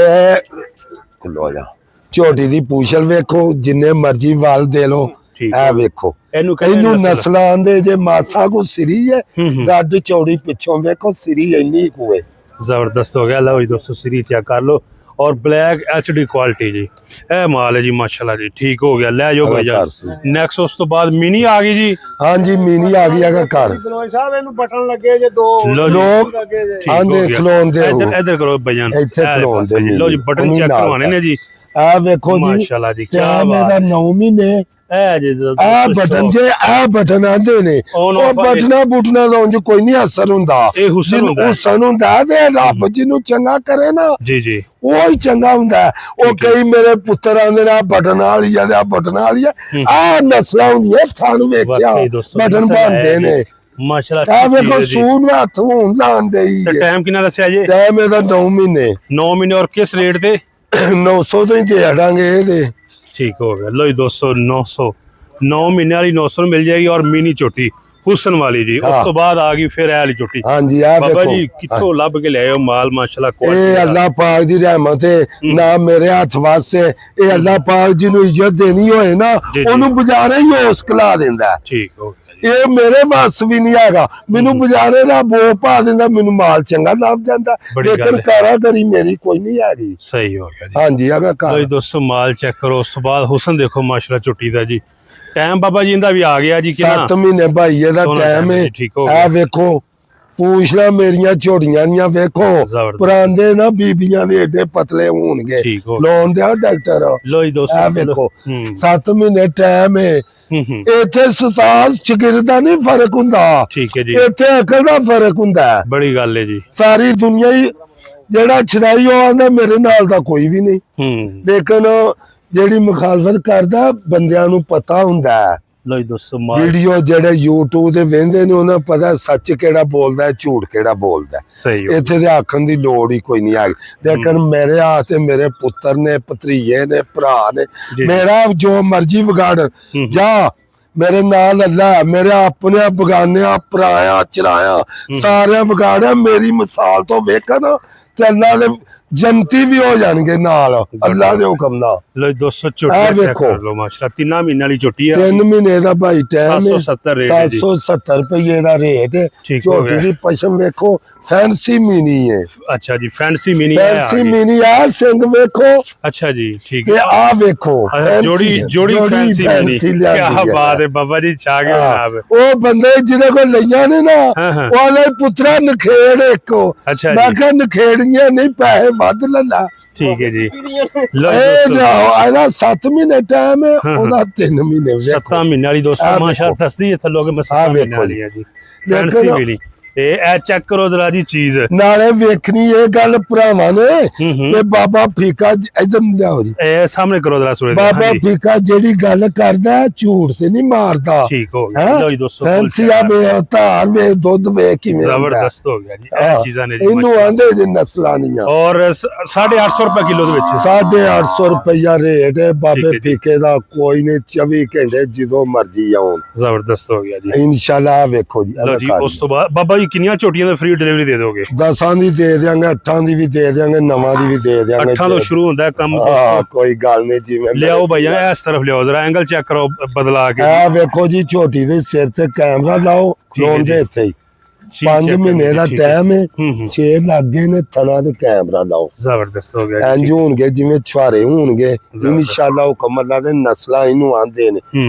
ਲੋ ਜਾ ਝੋਟੀ ਦੀ ਪੂਛਲ ਵੇਖੋ, ਜਿੰਨੇ ਮਰਜੀ ਵਾਲ ਦੇ ਲੋ। ਇਹ ਵੇਖੋ ਇਹਨੂੰ ਨਸਲਾਂ ਆਂਦੇ ਜੇ। ਮਾਸਾ ਕੋ ਸਿਰੀ ਹੈ, ਰੱਡ ਚੌੜੀ ਪਿੱਛੋਂ ਵੇਖੋ ਸਿਰੀ ਇੰਨੀ ਕੁ ਹੈ। ਜ਼ਬਰਦਸਤ ਹੋ ਗਿਆ। ਲਓ ਜੀ ਦੋਸਤੋ, ਸਿਰੀ ਚੈੱਕ ਕਰ ਲਓ ਔਰ ਬਲੈਕ ਐਚਡੀ ਕੁਆਲਿਟੀ ਜੀ। ਇਹ ਮਾਲ ਹੈ ਜੀ ਮਾਸ਼ਾਅੱਲਾ ਜੀ। ਠੀਕ ਹੋ ਗਿਆ, ਲੈ ਜਾਓ ਭਾਈ। ਨੈਕਸਟ ਉਸ ਤੋਂ ਬਾਅਦ ਮਿਨੀ ਆ ਗਈ ਜੀ। ਹਾਂਜੀ, ਮਿਨੀ ਆ ਗਈ ਹੈਗਾ ਘਰ। ਸਾਹਿਬ ਇਹਨੂੰ ਬਟਨ ਲੱਗੇ ਜੇ 2 ਲੋਕ ਆਂਦੇ ਖਲੋਣ ਦੇ। ਇੱਧਰ ਕਰੋ ਭਈਆਂ, ਇੱਥੇ ਖਲੋਣ ਦੇ। ਲਓ ਜੀ, ਬਟਨ ਚੈੱਕ ਕਰਵਾਣੇ ਨੇ ਜੀ। ਆ ਵੇਖੋ ਜੀ ਮਾਸ਼ਾਅੱਲਾ ਜੀ, ਕੀ ਬਾਤ ਹੈ। 9 ਮਹੀਨੇ ਇਹ ਜੀ ਆ ਬਟਨ ਜੇ, ਆ ਬਟਨ ਆਂਦੇ ਨੇ। ਉਹ ਬਟਨਾ ਬੁਟਨਾ ਦਾ ਉਂਝ ਕੋਈ ਨਹੀਂ ਅਸਰ ਹੁੰਦਾ। ਇਹ ਹੁਸਨ ਹੁੰਦਾ ਤੇ ਰੱਬ ਜਿਹਨੂੰ ਚੰਗਾ ਕਰੇ ਨਾ ਜੀ ਜੀ, ਉਹ ਹੀ ਚੰਗਾ ਹੁੰਦਾ। ਉਹ ਕਈ ਮੇਰੇ ਪੁੱਤਰ ਆਂਦੇ ਨੇ ਬਟਨ ਵਾਲੀ ਆ, ਬਟਨ ਵਾਲੀ ਆ ਨਸਲਾਂ ਹੁੰਦੀਆਂ। ਤੁਹਾਨੂੰ ਵੇਖਿਆ ਬਟਨ ਬਣਦੇ ਨੇ ਮਾਸ਼ਾਅੱਲਾ। ਆ ਵੇਖੋ ਸੂਨ ਹੱਥ ਹੋਣ ਲਾਉਂਦੇ ਹੀ। ਟਾਈਮ ਕਿੰਨਾ ਦੱਸਿਆ ਜੀ? ਟਾਈਮ ਇਹਦਾ 9 ਮਹੀਨੇ। 9 ਮਹੀਨੇ ਔਰ ਕਿਸ ਰੇਟ ਤੇ? 900 ਤੋਂ ਹੀ ਦੇ ਹਟਾਂਗੇ ਇਹਦੇ। ਠੀਕ ਹੋ ਗਿਆ। ਲੋ ਜੀ ਦੋਸਤੋ, 9 ਮਹੀਨੇ ਵਾਲੀ 900 ਨੂੰ ਮਿਲ ਜਾਏਗੀ ਔਰ ਮਿਨੀ ਝੋਟੀ ਹੁਸਨ ਵਾਲੀ ਜੀ। ਉਸ ਤੋਂ ਬਾਅਦ ਆ ਗਈ ਫਿਰ ਇਹ ਵਾਲੀ ਝੋਟੀ। ਹਾਂਜੀ, ਆ ਬਾਬਾ ਜੀ ਕਿੱਥੋਂ ਲੱਭ ਕੇ ਲਿਆਏ ਹੋ ਮਾਲ? ਮਾਸ਼ਾਅੱਲਾ, ਇਹ ਅੱਲਾਹ ਪਾਕ ਦੀ ਰਹਿਮਤ ਹੈ ਨਾ ਮੇਰੇ ਹੱਥ ਵਾਸਤੇ। ਇਹ ਅੱਲਾਹ ਪਾਕ ਜਿਹਨੂੰ ਇੱਜ਼ਤ ਦੇਣੀ ਹੋਏ ਨਾ, ਉਹਨੂੰ ਬਜ਼ਾਰੇ ਹੀ ਹੋਸ ਖਲਾ ਦਿੰਦਾ। ਠੀਕ ਹੋ ਗਿਆ। ਇਹ ਮੇਰੇ ਵਾਸ ਵੀ ਨਹੀਂ ਹੈਗਾ। ਮੈਨੂੰ ਬਜ਼ਾਰੇ ਨਾ ਬੋ ਪਾ ਦਿੰਦਾ, ਮੈਨੂੰ ਮਾਲ ਚੰਗਾ ਲੱਭ ਜਾਂਦਾ। ਲੇਕਿਨ ਕਾਰਾਗਰੀ ਮੇਰੀ ਕੋਈ ਨਹੀਂ ਹੈਗੀ। ਸਹੀ ਹੋ ਗਿਆ ਜੀ। ਹਾਂਜੀ, ਹੈਗਾ ਲੋ ਜੀ ਦੋਸਤੋ, ਮਾਲ ਚੈੱਕ ਕਰੋ। ਉਸ ਤੋਂ ਬਾਅਦ ਹੁਸਨ ਦੇਖੋ ਮਾਸ਼ਾਅੱਲਾ ਝੋਟੀ ਦਾ ਜੀ। ਟਾਈਮ ਬਾਬਾ ਜੀ ਇਹਦਾ ਵੀ ਆ ਗਿਆ ਜੀ। 7 ਮਹੀਨੇ ਭਾਈ ਇਹਦਾ ਟਾਈਮ ਹੈ। ਇਹ ਵੇਖੋ ਪੂਛਲਾ ਮੇਰੀਆਂ ਝੋੜੀਆਂ ਦੀਆਂ ਵੇਖੋ। ਪੁਰਾਣੇ ਨਾ ਬੀਬੀਆਂ ਦੇ ਏਡੇ ਪਤਲੇ ਹੋਣਗੇ। ਲੋਨ ਦਿਆ ਡਾਕਟਰ। ਲੋ ਜੀ ਦੋਸਤੋ, ਇਹ ਵੇਖੋ 7 ਮਹੀਨੇ ਟਾਈਮ ਹੈ। ਇੱਥੇ ਉਸਤਾਦ ਸ਼ਾਗਿਰਦ ਦਾ ਨਹੀਂ ਫਰਕ ਹੁੰਦਾ। ਠੀਕ ਹੈ ਜੀ। ਇੱਥੇ ਅਕਲ ਦਾ ਫਰਕ ਹੁੰਦਾ। ਬੜੀ ਗੱਲ ਹੈ ਜੀ। ਸਾਰੀ ਦੁਨੀਆ ਹੀ ਜਿਹੜਾ ਛੜਾਈ ਉਹ ਆਂਦਾ ਮੇਰੇ ਨਾਲ ਦਾ ਕੋਈ ਵੀ ਨਹੀਂ। ਲੇਕਿਨ ਜਿਹੜੀ ਮੁਖਾਲਫਤ ਕਰਦਾ ਬੰਦਿਆਂ ਨੂੰ ਪਤਾ ਹੁੰਦਾ। ਲੋ ਜੀ ਦੋਸਤੋ, ਵੀਡੀਓ ਜਿਹੜੇ YouTube ਤੇ ਵੇਖਦੇ ਨੇ ਉਹਨਾਂ ਪਤਾ ਸੱਚ ਕਿਹੜਾ ਬੋਲਦਾ, ਝੂਠ ਕਿਹੜਾ ਬੋਲਦਾ। ਸਹੀ। ਇੱਥੇ ਤੇ ਆਖਣ ਦੀ ਲੋੜ ਹੀ ਕੋਈ ਨਹੀਂ ਆ। ਲੇਕਿਨ ਮੇਰੇ ਹੱਥ ਤੇ ਮੇਰੇ ਪੁੱਤਰ ਨੇ, ਭਤਰੀਏ ਨੇ, ਭਰਾ ਨੇ। ਮੇਰਾ ਜੋ ਮਰਜ਼ੀ ਵਿਗਾੜ ਜਾ, ਮੇਰੇ ਨਾਲ ਅੱਲਾ ਮੇਰੇ ਆਪਣੇ ਬਗਾਨਿਆਂ ਪਰਾਇਆ ਚਰਾਇਆ ਸਾਰਿਆਂ ਵਿਗਾੜਿਆ। ਮੇਰੀ ਮਿਸਾਲ ਤੋਂ ਵੇਖਣ ਤੇ ਅੱਲਾ ਦੇ ਜਨਤੀ ਵੀ ਹੋ ਜਾਣਗੇ ਨਾਲ ਅੱਲਾ ਦੇ ਹੁਕਮ ਨਾਲ। ਲੋ 200 ਝੋਟੀ ਚੈੱਕ ਕਰ ਲਓ ਮਾਸ਼ਾਅੱਲਾ। 3 ਮਹੀਨੇ ਵਾਲੀ ਝੋਟੀ ਹੈ। 3 ਮਹੀਨੇ ਦਾ ਭਾਈ ਟਾਈਮ 770 ਰੇਟ ਹੈ ਜੀ। 770 ਰੁਪਏ ਦਾ ਰੇਟ ਹੈ। ਝੋਟੀ ਦੀ ਪਸ਼ਮ ਵੇਖੋ, ਫੈਂਸੀ ਮਿਨੀ ਹੈ। ਅੱਛਾ ਜੀ, ਫੈਂਸੀ ਮਿਨੀ ਹੈ। ਫੈਂਸੀ ਮਿਨੀ ਆ, ਸਿੰਘ ਵੇਖੋ। ਅੱਛਾ ਜੀ, ਠੀਕ ਹੈ। ਤੇ ਆ ਵੇਖੋ ਜੋੜੀ ਫੈਂਸੀ ਮਿਨੀ। ਕੀ ਬਾਤ ਹੈ ਬਾਬਾ ਜੀ, ਛਾ ਗਏ ਜਨਾਬ। ਉਹ ਬੰਦੇ ਜਿਹਦੇ ਕੋਲ ਲਈਆਂ ਨੇ ਨਾ, ਉਹਦੇ ਪੁੱਤਰਾ ਨਖੇੜ ਇੱਕੋ। ਮੈਂ ਕਿਹਾ ਨਖੇੜੀਆਂ ਨਹੀਂ, ਪੈਸੇ ਵੱਧ ਲੱਲਾ। ਠੀਕ ਹੈ ਜੀ। ਇਹਦਾ 7 ਮਹੀਨੇ ਟਾਈਮ ਹੈ, ਉਹਦਾ 3 ਮਹੀਨੇ। 7 ਮਹੀਨੇ ਵਾਲੀ ਦੋਸਤੋ ਮਾਸ਼ਾਅੱਲਾ ਦੱਸਦੀ ਇੱਥੇ ਲੋਕ ਮਸਾ ਮਹੀਨੇ ਵਾਲੀ ਹੈ ਜੀ। Fancy mini. ਇਹ ਚੈੱਕ ਕਰੋ ਜਰਾ ਜੀ ਚੀਜ਼। ਨਾਲੇ ਵੇਖਣੀ ਇਹ ਗੱਲ ਭਰਾਵਾਂ ਨੇ ਤੇ ਬਾਬਾ ਫੀਕਾ ਇਧਰ ਲਿਆਓ ਜੀ। ਇਹ ਸਾਹਮਣੇ ਕਰੋ ਜਰਾ ਸੂਰਜ। ਬਾਬਾ ਫੀਕਾ ਜਿਹੜੀ ਗੱਲ ਕਰਦਾ ਝੂਠ ਤੇ ਨਹੀਂ ਮਾਰਦਾ। ਠੀਕ ਹੋ ਗਿਆ। ਲਓ ਜੀ ਦੋਸਤੋ, ਫੈਂਸੀ ਆ ਵੇ, ਧਾਰ ਵੇ, ਦੁੱਧ ਵੇ, ਕਿਵੇਂ ਜ਼ਬਰਦਸਤ ਹੋ ਗਿਆ ਜੀ। ਇਹ ਚੀਜ਼ਾਂ ਨੇ ਜੀ, ਇਹਨੂੰ ਆਂਦੇ ਜੇ ਨਸਲਾਨੀਆਂ। ਔਰ 850 ਰੁਪਏ ਕਿਲੋ ਦੇ ਵਿੱਚ। 850 ਰੁਪਇਆ ਰੇਟ ਹੈ ਬਾਬੇ ਫੀਕੇ ਦਾ। ਕੋਈ ਨਹੀਂ 24 ਘੰਟੇ ਜਦੋਂ ਮਰਜੀ ਆਉਣ। ਜ਼ਬਰਦਸਤ ਹੋ ਗਿਆ ਜੀ। ਇਨਸ਼ਾਅੱਲਾ ਵੇਖੋ ਜੀ। ਲਓ ਜੀ, ਉਸ ਤੋਂ ਬਾਅਦ ਬਾਬਾ ਕਿੰਨੀਆਂ ਝੋਟੀਆਂ ਦੀ ਫ੍ਰੀ ਡਿਲੀਵਰੀ ਦੇ ਦੋਗੇ? 10 ਦੀ ਦੇ ਦਿਆਂਗੇ, 8 ਦੀ ਵੀ ਦੇ ਦਿਆਂਗੇ, 9 ਦੀ ਵੀ ਦੇ ਦਿਆਂਗੇ। 8 ਤੋਂ ਸ਼ੁਰੂ ਹੁੰਦਾ ਕੰਮ। ਕੋਈ ਗੱਲ ਨਹੀਂ। ਜਿਵੇਂ ਲਿਆਓ ਭਈਆ, ਇਸ ਤਰਫ ਲਿਆਓ ਜਰਾ, ਐਂਗਲ ਚੈੱਕ ਕਰੋ ਬਦਲਾ ਕੇ। ਇਹ ਵੇਖੋ ਜੀ, ਝੋਟੀ ਦੇ ਸਿਰ ਤੇ ਕੈਮਰਾ ਲਾਓ। ਲੋਨ ਦੇ ਇੱਥੇ ਹੀ 5 ਮਹੀਨੇ ਦਾ ਟਾਈਮ ਹੈ। 6 ਲੱਗੇ ਨੇ ਥਣਾ ਦੇ ਕੈਮਰਾ ਲਾਓ। ਜ਼ਬਰਦਸਤ ਹੋ ਗਿਆ। ਇੰਜ ਹੋਣਗੇ ਜਿਵੇਂ ਛੁਆਰੇ ਹੋਣਗੇ ਇਨਸ਼ਾਅੱਲਾ। ਹੁਕਮ ਅੱਲਾ ਦੇ ਨਸਲਾਂ ਇਹਨੂੰ ਆਂਦੇ ਨੇ।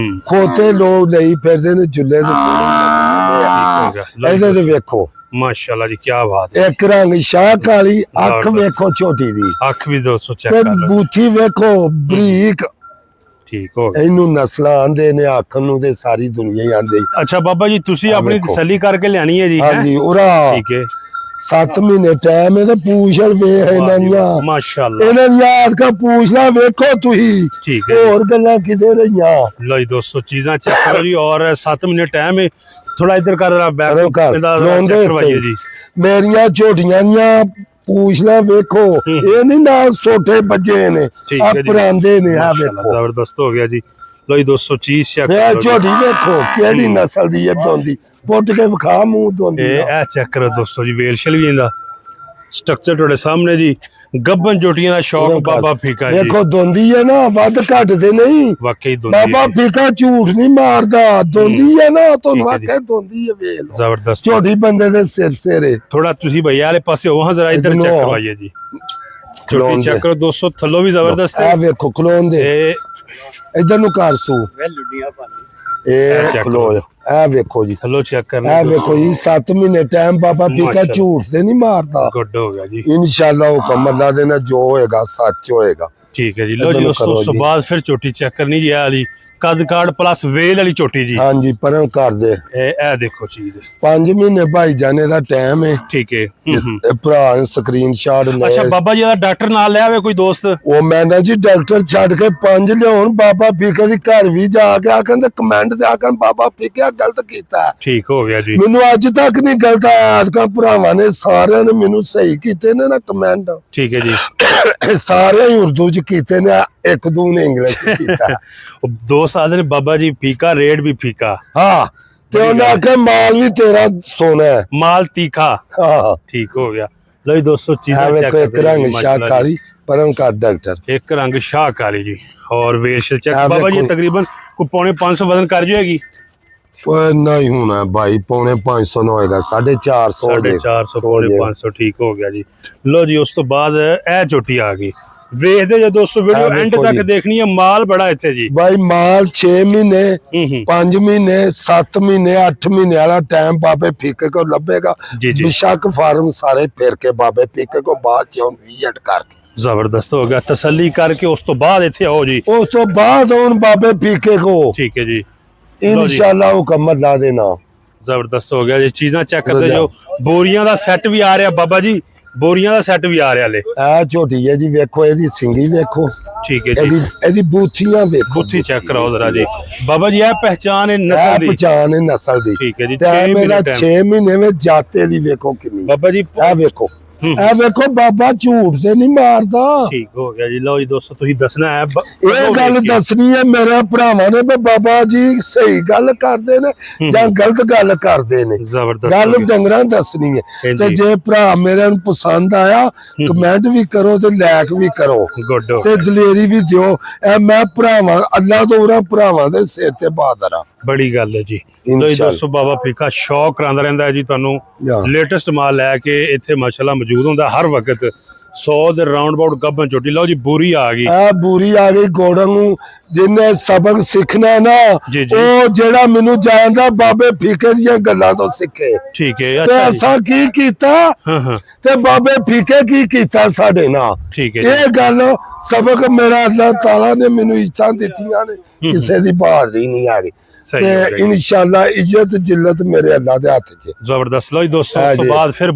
ਖੋਤੇ ਲੋਕ ਲਈ ਫਿਰਦੇ ਨੇ ਜੁੱਲੇ ਦੇ। ਇਹਦੇ ਤੇ ਵੇਖੋ ਮਾਸ਼ਾਅੱਲਾ ਜੀ ਕੀ ਬਾਤ ਹੈ। ਇੱਕ ਰੰਗ ਸ਼ਾਹ ਕਾਲੀ, ਅੱਖ ਵੇਖੋ ਛੋਟੀ ਦੀ, ਅੱਖ ਵੀ ਦੋਸਤੋ ਚੈੱਕ ਤੇ ਕਰ ਲਓ। ਬੂਥੀ ਵੇਖੋ ਬਰੀਕ। ਠੀਕ ਹੋ ਗਿਆ। ਇਹਨੂੰ ਨਸਲਾਂ ਆਂਦੇ ਨੇ ਅੱਖ ਨੂੰ, ਤੇ ਸਾਰੀ ਦੁਨੀਆ ਹੀ ਆਂਦੇ। ਅੱਛਾ ਬਾਬਾ ਜੀ ਤੁਸੀਂ ਆਪਣੀ ਵੇਖੋ। ਤਸੱਲੀ ਕਰਕੇ ਲਿਆਣੀ ਹੈ ਜੀ। ਹੈਂ? ਹਾਂਜੀ ਉਰਾ ਠੀਕ ਹੈ 7 ਮਹੀਨੇ ਟਾਈਮ ਹੈ ਤੇ ਪੂਛਲ ਵੇਖ ਇਹਨਾਂ ਦੀਆਂ, ਮਾਸ਼ਾਅੱਲਾ। ਇਹਨਾਂ ਦੀਆਂ ਆਦਕਾਂ ਪੂਛ ਲਾ ਵੇਖੋ ਤੁਸੀਂ, ਠੀਕ ਹੈ ਹੋਰ ਗੱਲਾਂ ਕਿਤੇ ਰਹੀਆਂ। ਲਓ ਜੀ ਦੋਸਤੋ ਚੀਜ਼ਾਂ ਚੈੱਕ ਕਰੋ ਜੀ। ਔਰ 7 ਮਹੀਨੇ ਟਾਈਮ ਹੈ। ਥੋੜਾ ਇੱਧਰ ਕਰ ਰਹਾ ਬੈਕ ਕਰੋ ਘਰ, ਖਲੋਂਦੇ ਚੈੱਕ ਕਰਵਾਈਏ ਜੀ। ਮੇਰੀਆਂ ਝੋਟੀਆਂ ਦੀਆਂ ਪੂਛ ਲਾ ਵੇਖੋ, ਇਹ ਨਹੀਂ ਨਾ ਸੋਟੇ ਵੱਜੇ ਨੇ, ਠੀਕ ਆ ਹੈ ਜੀ। ਪਰਾਂਦੇ ਨੇ, ਆ ਮਾਸ਼ਾਅੱਲਾ ਵੇਖੋ। ਜ਼ਬਰਦਸਤ ਹੋ ਗਿਆ ਜੀ। ਲਓ ਜੀ ਦੋਸਤੋ ਚੀਜ਼ ਚੈੱਕ ਇਹ ਕਰੋ ਜੀ। ਝੋਟੀ ਵੇਖੋ ਕਿਹੜੀ ਨਸਲ ਦੀ ਹੈ, ਦੋਂਦੀ ਪੁੱਟ ਕੇ ਵਿਖਾ ਮੂੰਹ ਦੋਂਦੀ ਇਹ ਚੈੱਕ ਕਰੋ ਦੋਸਤੋ ਜੀ। ਵੇਲਸ਼ਲ ਵੀ ਇਹਦਾ ਸਟਰਕਚਰ ਤੁਹਾਡੇ ਸਾਹਮਣੇ ਜੀ। ਗੱਬਨ ਝੋਟੀਆਂ ਦਾ ਸ਼ੌਕ ਬਾਬਾ ਫੀਕਾ ਜੀ। ਵੇਖੋ ਦੋਂਦੀ ਹੈ ਨਾ, ਵੱਧ ਘੱਟ ਤੇ ਨਹੀਂ। ਵਾਕਈ ਦੋਂਦੀ ਬਾਬਾ ਫੀਕਾ ਝੂਠ ਨਹੀਂ ਮਾਰਦਾ, ਦੋਂਦੀ ਹੈ ਨਾ, ਤੁਹਾਨੂੰ ਠੀਕ ਹੈ ਜੀ। ਆਖੇ ਦੋਂਦੀ ਹੈ। ਵੇਖ ਲਓ ਜ਼ਬਰਦਸਤ। ਝੋਟੀ ਬੰਦੇ ਦੇ ਸਿਰ ਸਿਰੇ। ਥੋੜਾ ਤੁਸੀਂ ਭਈਆ ਵਾਲੇ ਪਾਸੇ ਹੋ, ਜ਼ਰਾ ਇੱਧਰ ਇੱਧਰ ਚੈੱਕ ਨੂੰ ਕਰਵਾਈਏ ਜੀ। ਖਲੋਣ ਝੋਟੀ ਚੈੱਕ ਦੇ। ਕਰੋ ਦੋਸਤੋ, ਥੱਲੋਂ ਵੀ ਜ਼ਬਰਦਸਤ ਹੈ। ਇਹ ਵੇਖੋ ਖਲੋਣ ਦੇ, ਇਹ ਇਧਰ ਨੂੰ ਕਰ ਸੂ, ਇਹ check ਖਲੋ ਜਾ। ਇਹ ਵੇਖੋ ਜੀ, ਥੱਲੋਂ ਚੈੱਕ ਕਰਨਾ। ਇਹ ਵੇਖੋ ਜੀ 7 ਮਹੀਨੇ ਟਾਈਮ ਬਾਬਾ ਫੀਕਾ ਮਾਸ਼ਾਅੱਲਾ। ਝੂਠ ਤੇ ਨਹੀਂ ਮਾਰਦਾ। ਗੁੱਡ ਹੋ ਗਿਆ ਜੀ। ਇਨਸ਼ਾਅੱਲਾ ਹੁਕਮ ਅੱਲਾ ਦੇ ਨਾਲ ਜੋ ਹੋਏਗਾ ਸੱਚ ਹੋਏਗਾ। ਠੀਕ ਹੈ ਜੀ। ਲਓ ਜੀ ਇੱਧਰ ਨੂੰ ਦੋਸਤੋ ਕਰੋ ਉਸ ਤੋਂ ਜੀ। ਬਾਅਦ ਫਿਰ ਝੋਟੀ ਚੈੱਕ ਕਰਨੀ ਜੀ। ਇਹ ਵਾਲੀ ਕੱਦ ਕਾੜ ਪਲੱਸ ਵੇਲ ਵਾਲੀ ਝੋਟੀ ਜੀ। ਹਾਂਜੀ ਪਰਾਂ ਕਰ ਦੇ। ਇਹ ਦੇਖੋ ਚੀਜ਼। 5 ਮਹੀਨੇ ਭਾਈ ਜਾਨੇ ਦਾ ਟਾਈਮ ਹੈ। ਠੀਕ ਹੈ। ਇਹ ਭਰਾ ਨੇ ਸਕਰੀਨਸ਼ਾਟ ਲੈ। ਅੱਛਾ ਬਾਬਾ ਜੀ ਦਾ ਡਾਕਟਰ ਨਾਲ ਲਿਆ ਹੋਵੇ ਕੋਈ ਦੋਸਤ? ਉਹ ਮੈਂ ਨਾ ਜੀ ਡਾਕਟਰ ਛੱਡ ਕੇ 5 ਲਿਆਉਣ, ਬਾਬਾ ਫੀਕੇ ਦੀ ਘਰ ਵੀ ਜਾ ਕੇ ਆਖਣ ਤੇ ਕਮੈਂਟ ਤੇ ਆਖਣ ਬਾਬਾ ਫੀਕਿਆ ਗਲਤ ਕੀਤਾ। ਠੀਕ ਹੋ ਗਿਆ ਜੀ। ਮੈਨੂੰ ਅੱਜ ਤੱਕ ਨਹੀਂ ਗਲਤ ਆਇਆ। ਅਦਕਾ ਭਰਾਵਾਂ ਨੇ ਸਾਰਿਆਂ ਨੇ ਮੈਨੂੰ ਸਹੀ ਕੀਤੇ ਨੇ ਨਾ ਕਮੈਂਟ। ਠੀਕ ਹੈ ਜੀ। ਸਾਰੇ ਹੀ ਉਰਦੂ ਚ ਕੀਤੇ ਨੇ, ਇੱਕ ਦੋ ਨੇ ਇੰਗਲਿਸ਼ ਚ ਕੀਤਾ। ਉਹ ਦੋਸਤ ਆਦੇ ਨੇ ਬਾਬਾ ਜੀ ਫੀਕਾ ਰੇਟ ਵੀ ਫੀਕਾ। ਹਾਂ ਤੇ ਉਹਨੇ ਆਖਿਆ ਮਾਲ ਵੀ ਤੇਰਾ ਸੋਨਾ ਹੈ। ਮਾਲ तीखा। ਹਾਂ ठीक हो गया। लो जी दोस्तों ਆ चीजें चेक ਵੇਖੋ ਇੱਕ करते हैं ਰੰਗ जी, ਸ਼ਾਹ माशाल्लाह ਕਾਲੀ ਪਰਮ ਕਰ ਡਾਕਟਰ। जी। एक रंग शाह काली जी और वेशल चेक हाँ, बाबा जी देखो। तकरीबन को 550 वजन कर जाएगी। ਓਏ ਨਹੀਂ ਹੋਣਾ ਭਾਈ, ਪੌਣੇ 500 ਨਾ ਹੋਏਗਾ, 450 ਹੋ ਜਾਏਗਾ। 450 पौने 500 ठीक हो गया जी। लो जी उस तो बाद ए झोटी आ गई। ਵੇਖਦੇ ਜੇ ਦੋਸਤੋ ਵੀਡੀਓ हाँ, ਐਂਡ देखो ਤੱਕ जी। ਦੇਖਣੀ ਹੈ। ਮਾਲ ਬੜਾ ਇੱਥੇ ਜੀ। ਭਾਈ ਮਾਲ 6 ਮਹੀਨੇ ਹੂੰ 5 ਮਹੀਨੇ 7 ਮਹੀਨੇ 8 ਮਹੀਨੇ ਵਾਲਾ ਟਾਈਮ ਬਾਬੇ ਫੀਕੇ ਕੋ ਲੱਭੇਗਾ। ਜੀ ਜੀ ਬਿਸ਼ੱਕ ਫਾਰਮ ਸਾਰੇ ਫੇਰ ਕੇ ਬਾਬੇ ਫੀਕੇ ਕੋ ਬਾਅਦ ਚ ਵਿਜ਼ਿਟ ਕਰਕੇ ਜ਼ਬਰਦਸਤ ਹੋ ਗਿਆ। ਤਸੱਲੀ ਕਰਕੇ ਉਸ ਤੋਂ ਬਾਅਦ ਇੱਥੇ ਆਓ ਜੀ। ਉਸ ਤੋਂ ਬਾਅਦ ਹੁਣ ਬਾਬੇ ਫੀਕੇ ਕੋ ਠੀਕ ਹੈ ਜੀ। ਇਨਸ਼ਾਅੱਲਾ ਹੁਕਮ ਅੱਲਾ ਦੇ ਨਾਮ। ਜ਼ਬਰਦਸਤ ਹੋ ਗਿਆ ਜੀ। ਚੀਜ਼ਾਂ ਚੈੱਕ ਕਰਦੇ ਜੋ। ਬੋਰੀਆਂ ਦਾ ਸੈੱਟ ਵੀ ਆ ਰਿਹਾ ਬਾਬਾ ਜੀ, ਬੋਰੀਆਂ ਦਾ ਸੈੱਟ ਵੀ ਆ ਰਿਹਾ ਲੈ। ਇਹ ਝੋਟੀ ਹੈ ਜੀ, ਵੇਖੋ ਇਹਦੀ ਸਿੰਗੀ ਵੇਖੋ, ਠੀਕ ਹੈ ਜੀ। ਇਹਦੀ ਬੂਥੀਆਂ ਵੇਖੋ, ਬੁੱਥੀ ਚੈੱਕ ਕਰਾਓ ਜ਼ਰਾ ਜੀ। ਬਾਬਾ ਜੀ ਇਹ ਪਹਿਚਾਨ ਹੈ ਇਹ ਨਸਲ ਦੀ। ਪਛਾਣ ਹੈ ਨਸਲ ਦੀ। ਠੀਕ ਹੈ ਜੀ। ਟਾਈਮ 6 ਇਹਦਾ ਮਹੀਨੇ 6 ਮਹੀਨੇ ਵਿੱਚ ਜਾਤੇ ਦੀ ਵੇਖੋ ਕਿੰਨੀ। ਬਾਬਾ ਜੀ ਇਹ ਵੇਖੋ, ਇਹ ਵੇਖੋ ਬਾਬਾ ਝੂਠ ਤੇ ਨਹੀਂ ਮਾਰਦਾ। ਠੀਕ ਹੋ ਗਿਆ ਜੀ। ਲਓ ਜੀ ਦੋਸਤੋ ਤੁਸੀਂ ਦੱਸਣਾ ਹੈ ਇਹ ਗੱਲ ਦੱਸਣੀ ਹੈ ਮੇਰੇ ਭਰਾਵਾਂ ਨੇ ਵੀ ਬਾਬਾ ਜੀ ਸਹੀ ਗੱਲ ਕਰਦੇ ਨੇ ਜਾਂ ਗਲਤ ਗੱਲ ਕਰਦੇ ਨੇ। ਜ਼ਬਰਦਸਤ ਗੱਲ ਹੋ ਗਿਆ। ਡੰਗਰਾਂ ਦੱਸਣੀ ਹੈ। ਹਾਂਜੀ। ਤੇ ਜੇ ਭਰਾ ਮੇਰੇ ਨੂੰ ਪਸੰਦ ਆਇਆ ਕਮੈਂਟ ਵੀ ਕਰੋ ਤੇ ਲਾਈਕ ਵੀ ਕਰੋ ਗੁੱਡ ਹੋ ਤੇ ਦਲੇਰੀ ਵੀ ਦਿਓ। ਇਹ ਮੈਂ ਭਰਾਵਾਂ ਅੱਲਾ ਤੋਂ ਉਹਨਾਂ ਭਰਾਵਾਂ ਦੇ ਸਿਰ ਤੇ ਬਹਾਦਰ ਆ। ਬੜੀ ਗੱਲ ਹੈ ਜੀ। ਲਓ ਜੀ ਇਨਸ਼ਾਅੱਲਾ। ਦੋਸਤੋ ਬਾਬਾ ਫੀਕਾ ਸ਼ੌਕ ਕਰਾਉਂਦਾ ਰਹਿੰਦਾ ਹੈ ਜੀ ਤੁਹਾਨੂੰ। ਯਾ। ਲੇਟੈਸਟ ਮਾਲ ਲੈ ਕੇ ਇੱਥੇ ਮਾਸ਼ਾਅੱਲਾ ਮੌਜੂਦ ਹੁੰਦਾ ਹਰ ਵਕਤ। 100 ਦੇ ਰਾਉਂਡ ਅਬਾਊਟ ਗੱਬਨ ਚੋਟੀ। ਲਓ ਜੀ ਬੂਰੀ ਆ ਗਈ। ਆ ਬੂਰੀ ਆ ਗਈ ਗੋੜਨ ਨੂੰ। ਜਿਹਨੇ ਸਬਕ ਸਿੱਖਣਾ ਨਾ ਜੀ, ਜੀ। ਉਹ ਜਿਹੜਾ ਮੈਨੂੰ ਜਾਣਦਾ ਬਾਬੇ ਫੀਕੇ ਦੀਆਂ ਗੱਲਾਂ ਤੋਂ ਸਿੱਖੇ। ਠੀਕ ਹੈ। ਤੇ ਅੱਛਾ ਜੀ। ਅਸਾਂ ਕੀ ਕੀਤਾ ਹਾਂ ਹਾਂ ਤੇ ਬਾਬੇ ਫੀਕੇ ਕੀ ਕੀਤਾ ਸਾਡੇ ਨਾਲ। ਠੀਕ ਹੈ ਜੀ। ਇਹ ਗੱਲ ਸਬਕ ਮੇਰਾ ਅੱਲਾਹ ਤਾਲਾ ਨੇ ਮੈਨੂੰ ਇੱਛਾ ਦਿੱਤੀਆਂ ਨੇ, ਕਿਸੇ ਦੀ ਬਹਾਦਰੀ ਨਹੀਂ ਆ ਗਈ। ਸਹੀ ਹੋ ਗਿਆ ਤੇ ਜੀ। ਇਨਸ਼ਾਅੱਲਾ ਇੱਜ਼ਤ ਜਿੱਲਤ ਮੇਰੇ ਅੱਲਾਹ ਦੇ ਹੱਥ 'ਚ। ਜ਼ਬਰਦਸਤ। ਲਓ ਜੀ ਦੋਸਤੋ ਹਾਂ ਉਸ ਤੋਂ ਜੀ। ਬਾਅਦ ਫਿਰ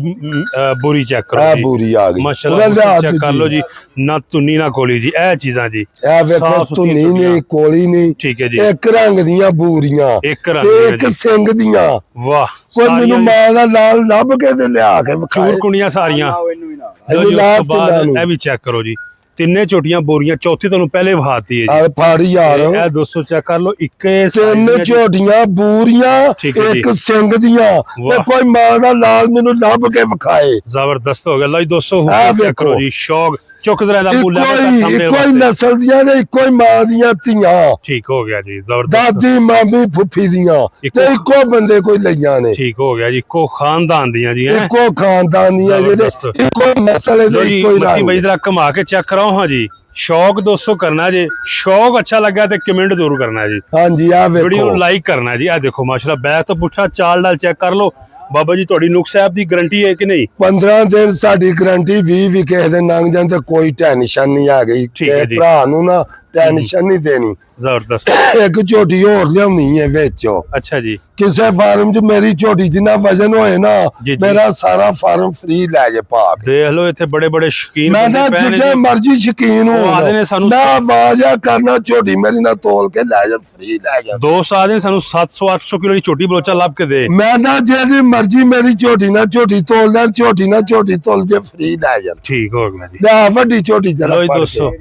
ਬੂਰੀ ਚੈੱਕ ਕਰੋ ਇਹ ਜੀ। ਬੂਰੀ ਆ ਗਈ ਮਾਸ਼ਾਅੱਲਾ ਉਹਦਾ ਲਿਹਾਜ਼ ਚੈੱਕ ਕਰ ਜੀ। ਲਓ ਜੀ। ਨਾ ਤੁੰਨੀ ਨਾ ਕੋਲੀ ਜੀ। ਇਹ ਚੀਜ਼ਾਂ ਜੀ ਇਹ ਵੇਖੋ ਸਾਫ਼ ਸੁਥਰੀਆਂ ਧੁਨੀ ਝੋਟੀਆਂ। ਨਹੀਂ ਕੋਲੀ ਨਹੀਂ, ਠੀਕ ਹੈ ਜੀ। ਇੱਕ ਰੰਗ ਦੀਆਂ ਬੂਰੀਆਂ ਇੱਕ ਰੰਗ ਤੇ ਦੀਆਂ ਇੱਕ ਜੀ। ਸਿੰਘ ਦੀਆਂ। ਵਾਹ ਕੋਈ ਸਾਰੀਆਂ ਮੈਨੂੰ ਜੀ। ਮਾਂ ਦਾ ਲਾਲ ਲੱਭ ਕੇ ਤੇ ਲਿਆ ਕੇ ਵਿਖਾਏ। ਚੂਰ ਕੁੰਡੀਆਂ ਸਾਰੀਆਂ। ਇਹਨੂੰ ਵੀ ਨਾ ਲਓ ਜੀ ਉਸ ਲਾਭ ਤੋਂ ਬਾਅਦ ਤਿੰਨਾਂ ਨੂੰ। ਇਹ ਵੀ ਚੈੱਕ ਕਰੋ ਜੀ। ਤਿੰਨੇ ਝੋਟੀਆਂ ਬੋਰੀਆਂ, ਚੌਥੀ ਤੁਹਾਨੂੰ ਪਹਿਲੇ ਵਹਾਤੀ ਹੈ ਜੀ। ਆ ਫਾੜੀ ਯਾਰ ਇਹ ਦੋਸਤੋ ਚੈੱਕ ਕਰ ਲਓ। ਇੱਕੇ ਤਿੰਨ size ਦੀਆਂ ਜੀ। ਝੋਟੀਆਂ ਬੂਰੀਆਂ ਠੀਕ ਹੈ ਜੀ। ਇੱਕ ਸਿੰਘ ਦੀਆਂ ਤੇ ਵਾਹ। ਕੋਈ ਮਾਂ ਦਾ ਲਾਲ ਮੈਨੂੰ ਲੱਭ ਕੇ ਵਿਖਾਏ। ਜ਼ਬਰਦਸਤ ਹੋ ਗਿਆ। ਲਓ ਜੀ ਦੋਸਤੋ ਆਹ ਹੁਕਮ ਚੈੱਕ ਵੇਖੋ। ਕਰੋ ਜੀ। ਸ਼ੌਕ ਚੁੱਕ ਜ਼ਰਾ ਦਾ ਬੁੱਲਾ ਇੱਕੋ ਹੀ ਨਸਲ ਦੀਆਂ ਨੇ, ਇੱਕੋ ਹੀ ਮਾਂ ਦੀਆਂ ਧੀਆਂ, ਠੀਕ ਹੋ ਗਿਆ ਜੀ। ਜ਼ਬਰਦਸਤ। ਦਾਦੀ ਮਾਮੀ ਫੁੱਫੀ ਦੀਆਂ ਤੇ ਇੱਕੋ ਬੰਦੇ ਕੋਈ ਲਈਆਂ ਨੇ। ਠੀਕ ਹੋ ਗਿਆ ਜੀ। ਇੱਕੋ ਖਾਨਦਾਨ ਦੀਆਂ ਜੀ। ਹੈ ਇੱਕੋ ਖਾਨਦਾਨ ਦੀਆਂ ਜਿਹੜੇ ਜ਼ਬਰਦਸਤ। ਇੱਕੋ ਨਸਲ ਲੋ ਦੇ ਜੀ ਇੱਕੋ ਹੀ ਮੱਕੀ ਰੰਗ। ਬਈ ਜਰਾ ਘੁਮਾ ਕੇ ਚੈੱਕ ਕਰਾਓ। ਹਾਂ ਜੀ ਸ਼ੌਕ ਦੋਸਤੋ ਕਰਨਾ ਜੀ। ਸ਼ੌਕ ਅੱਛਾ ਲੱਗਾ ਤੇ ਕਮੈਂਟ ਜ਼ਰੂਰ ਕਰਨਾ ਜੀ। ਹਾਂਜੀ ਆ ਵੀਡੀਓ ਵੇਖੋ ਨੂੰ ਲਾਈਕ ਕਰਨਾ ਜੀ। ਆ ਦੇਖੋ ਮਾਸ਼ਾਅੱਲਾ ਬੈਕ ਤੋਂ ਪੁੱਛਾ ਚਾਲ ਨਾਲ ਚੈੱਕ ਕਰ ਲਓ। ਬਾਬਾ ਜੀ ਤੁਹਾਡੀ ਨੁਕਸ ਸਾਹਿਬ ਦੀ ਗਾਰੰਟੀ ਹੈ ਕਿ ਨਹੀਂ? 15 ਦਿਨ ਸਾਡੀ ਗਰੰਟੀ 20 ਵੀ ਕਿਸੇ ਦੇ ਲੰਘ ਜਾਣ ਤੇ ਕੋਈ ਟੈਨਸ਼ਨ ਨਹੀਂ ਆ ਗਈ। ਠੀਕ ਹੈ ਜੀ। ਭਰਾ ਨੂੰ ਨਾ ਟੈਨਸ਼ਨ ਨਹੀਂ ਦੇਣੀ। ਜ਼ਬਰਦਸਤ। ਇੱਕ ਝੋਟੀ ਹੋਰ ਲਿਆਉਣੀ ਹੈ ਵਿੱਚ। ਅੱਛਾ ਜੀ। ਕਿਸੇ ਫਾਰਮ 'ਚ ਮੇਰੀ ਝੋਟੀ ਜਿੰਨਾ ਵਜਨ ਹੋਏ ਨਾ ਜੀ। ਮੇਰਾ ਸਾਰਾ ਫਾਰਮ ਫ੍ਰੀ ਲੈ ਜੇ ਪਾ ਕੇ। ਦੇਖ ਲਓ ਇੱਥੇ ਬੜੇ ਬੜੇ ਸ਼ੌਕੀਨ ਮੈਂ ਤਾਂ ਜਿੱਥੇ ਮਰਜ਼ੀ ਸ਼ੌਕੀਨ ਉਹ ਆਖਦੇ ਨੇ ਸਾਨੂੰ ਨਾ ਆਵਾਜ਼ਾ ਕਰਨਾ ਝੋਟੀ ਮੇਰੀ ਨਾ ਤੋਲ ਕੇ ਲੈ ਜਾ ਫ੍ਰੀ ਲੈ ਜਾ। ਦੋਸਤ ਆਖਦੇ ਨੇ ਸਾਨੂੰ 700-800 ਕਿਲੋ ਦੀ ਛੋਟੀ ਬਲੋਚਾ ਲੱਭ ਕੇ ਦੇ। ਮੈਂ ਨਾ ਜਿਹਦੀ ਮਰਜ਼ੀ ਮੇਰੀ ਝੋਟੀ ਨਾ ਝੋਟੀ ਤੋਲ ਲੈ ਝੋਟੀ ਤੋਲ ਜੇ ਫ੍ਰੀ ਲੈ ਜਾ। ਠੀਕ ਹੋ ਗਿਆ ਜੀ। ਲੈ ਵੱਡੀ ਝੋਟੀ ਜਰਾ ਲੋ ਜੀ ਦੋਸਤੋ,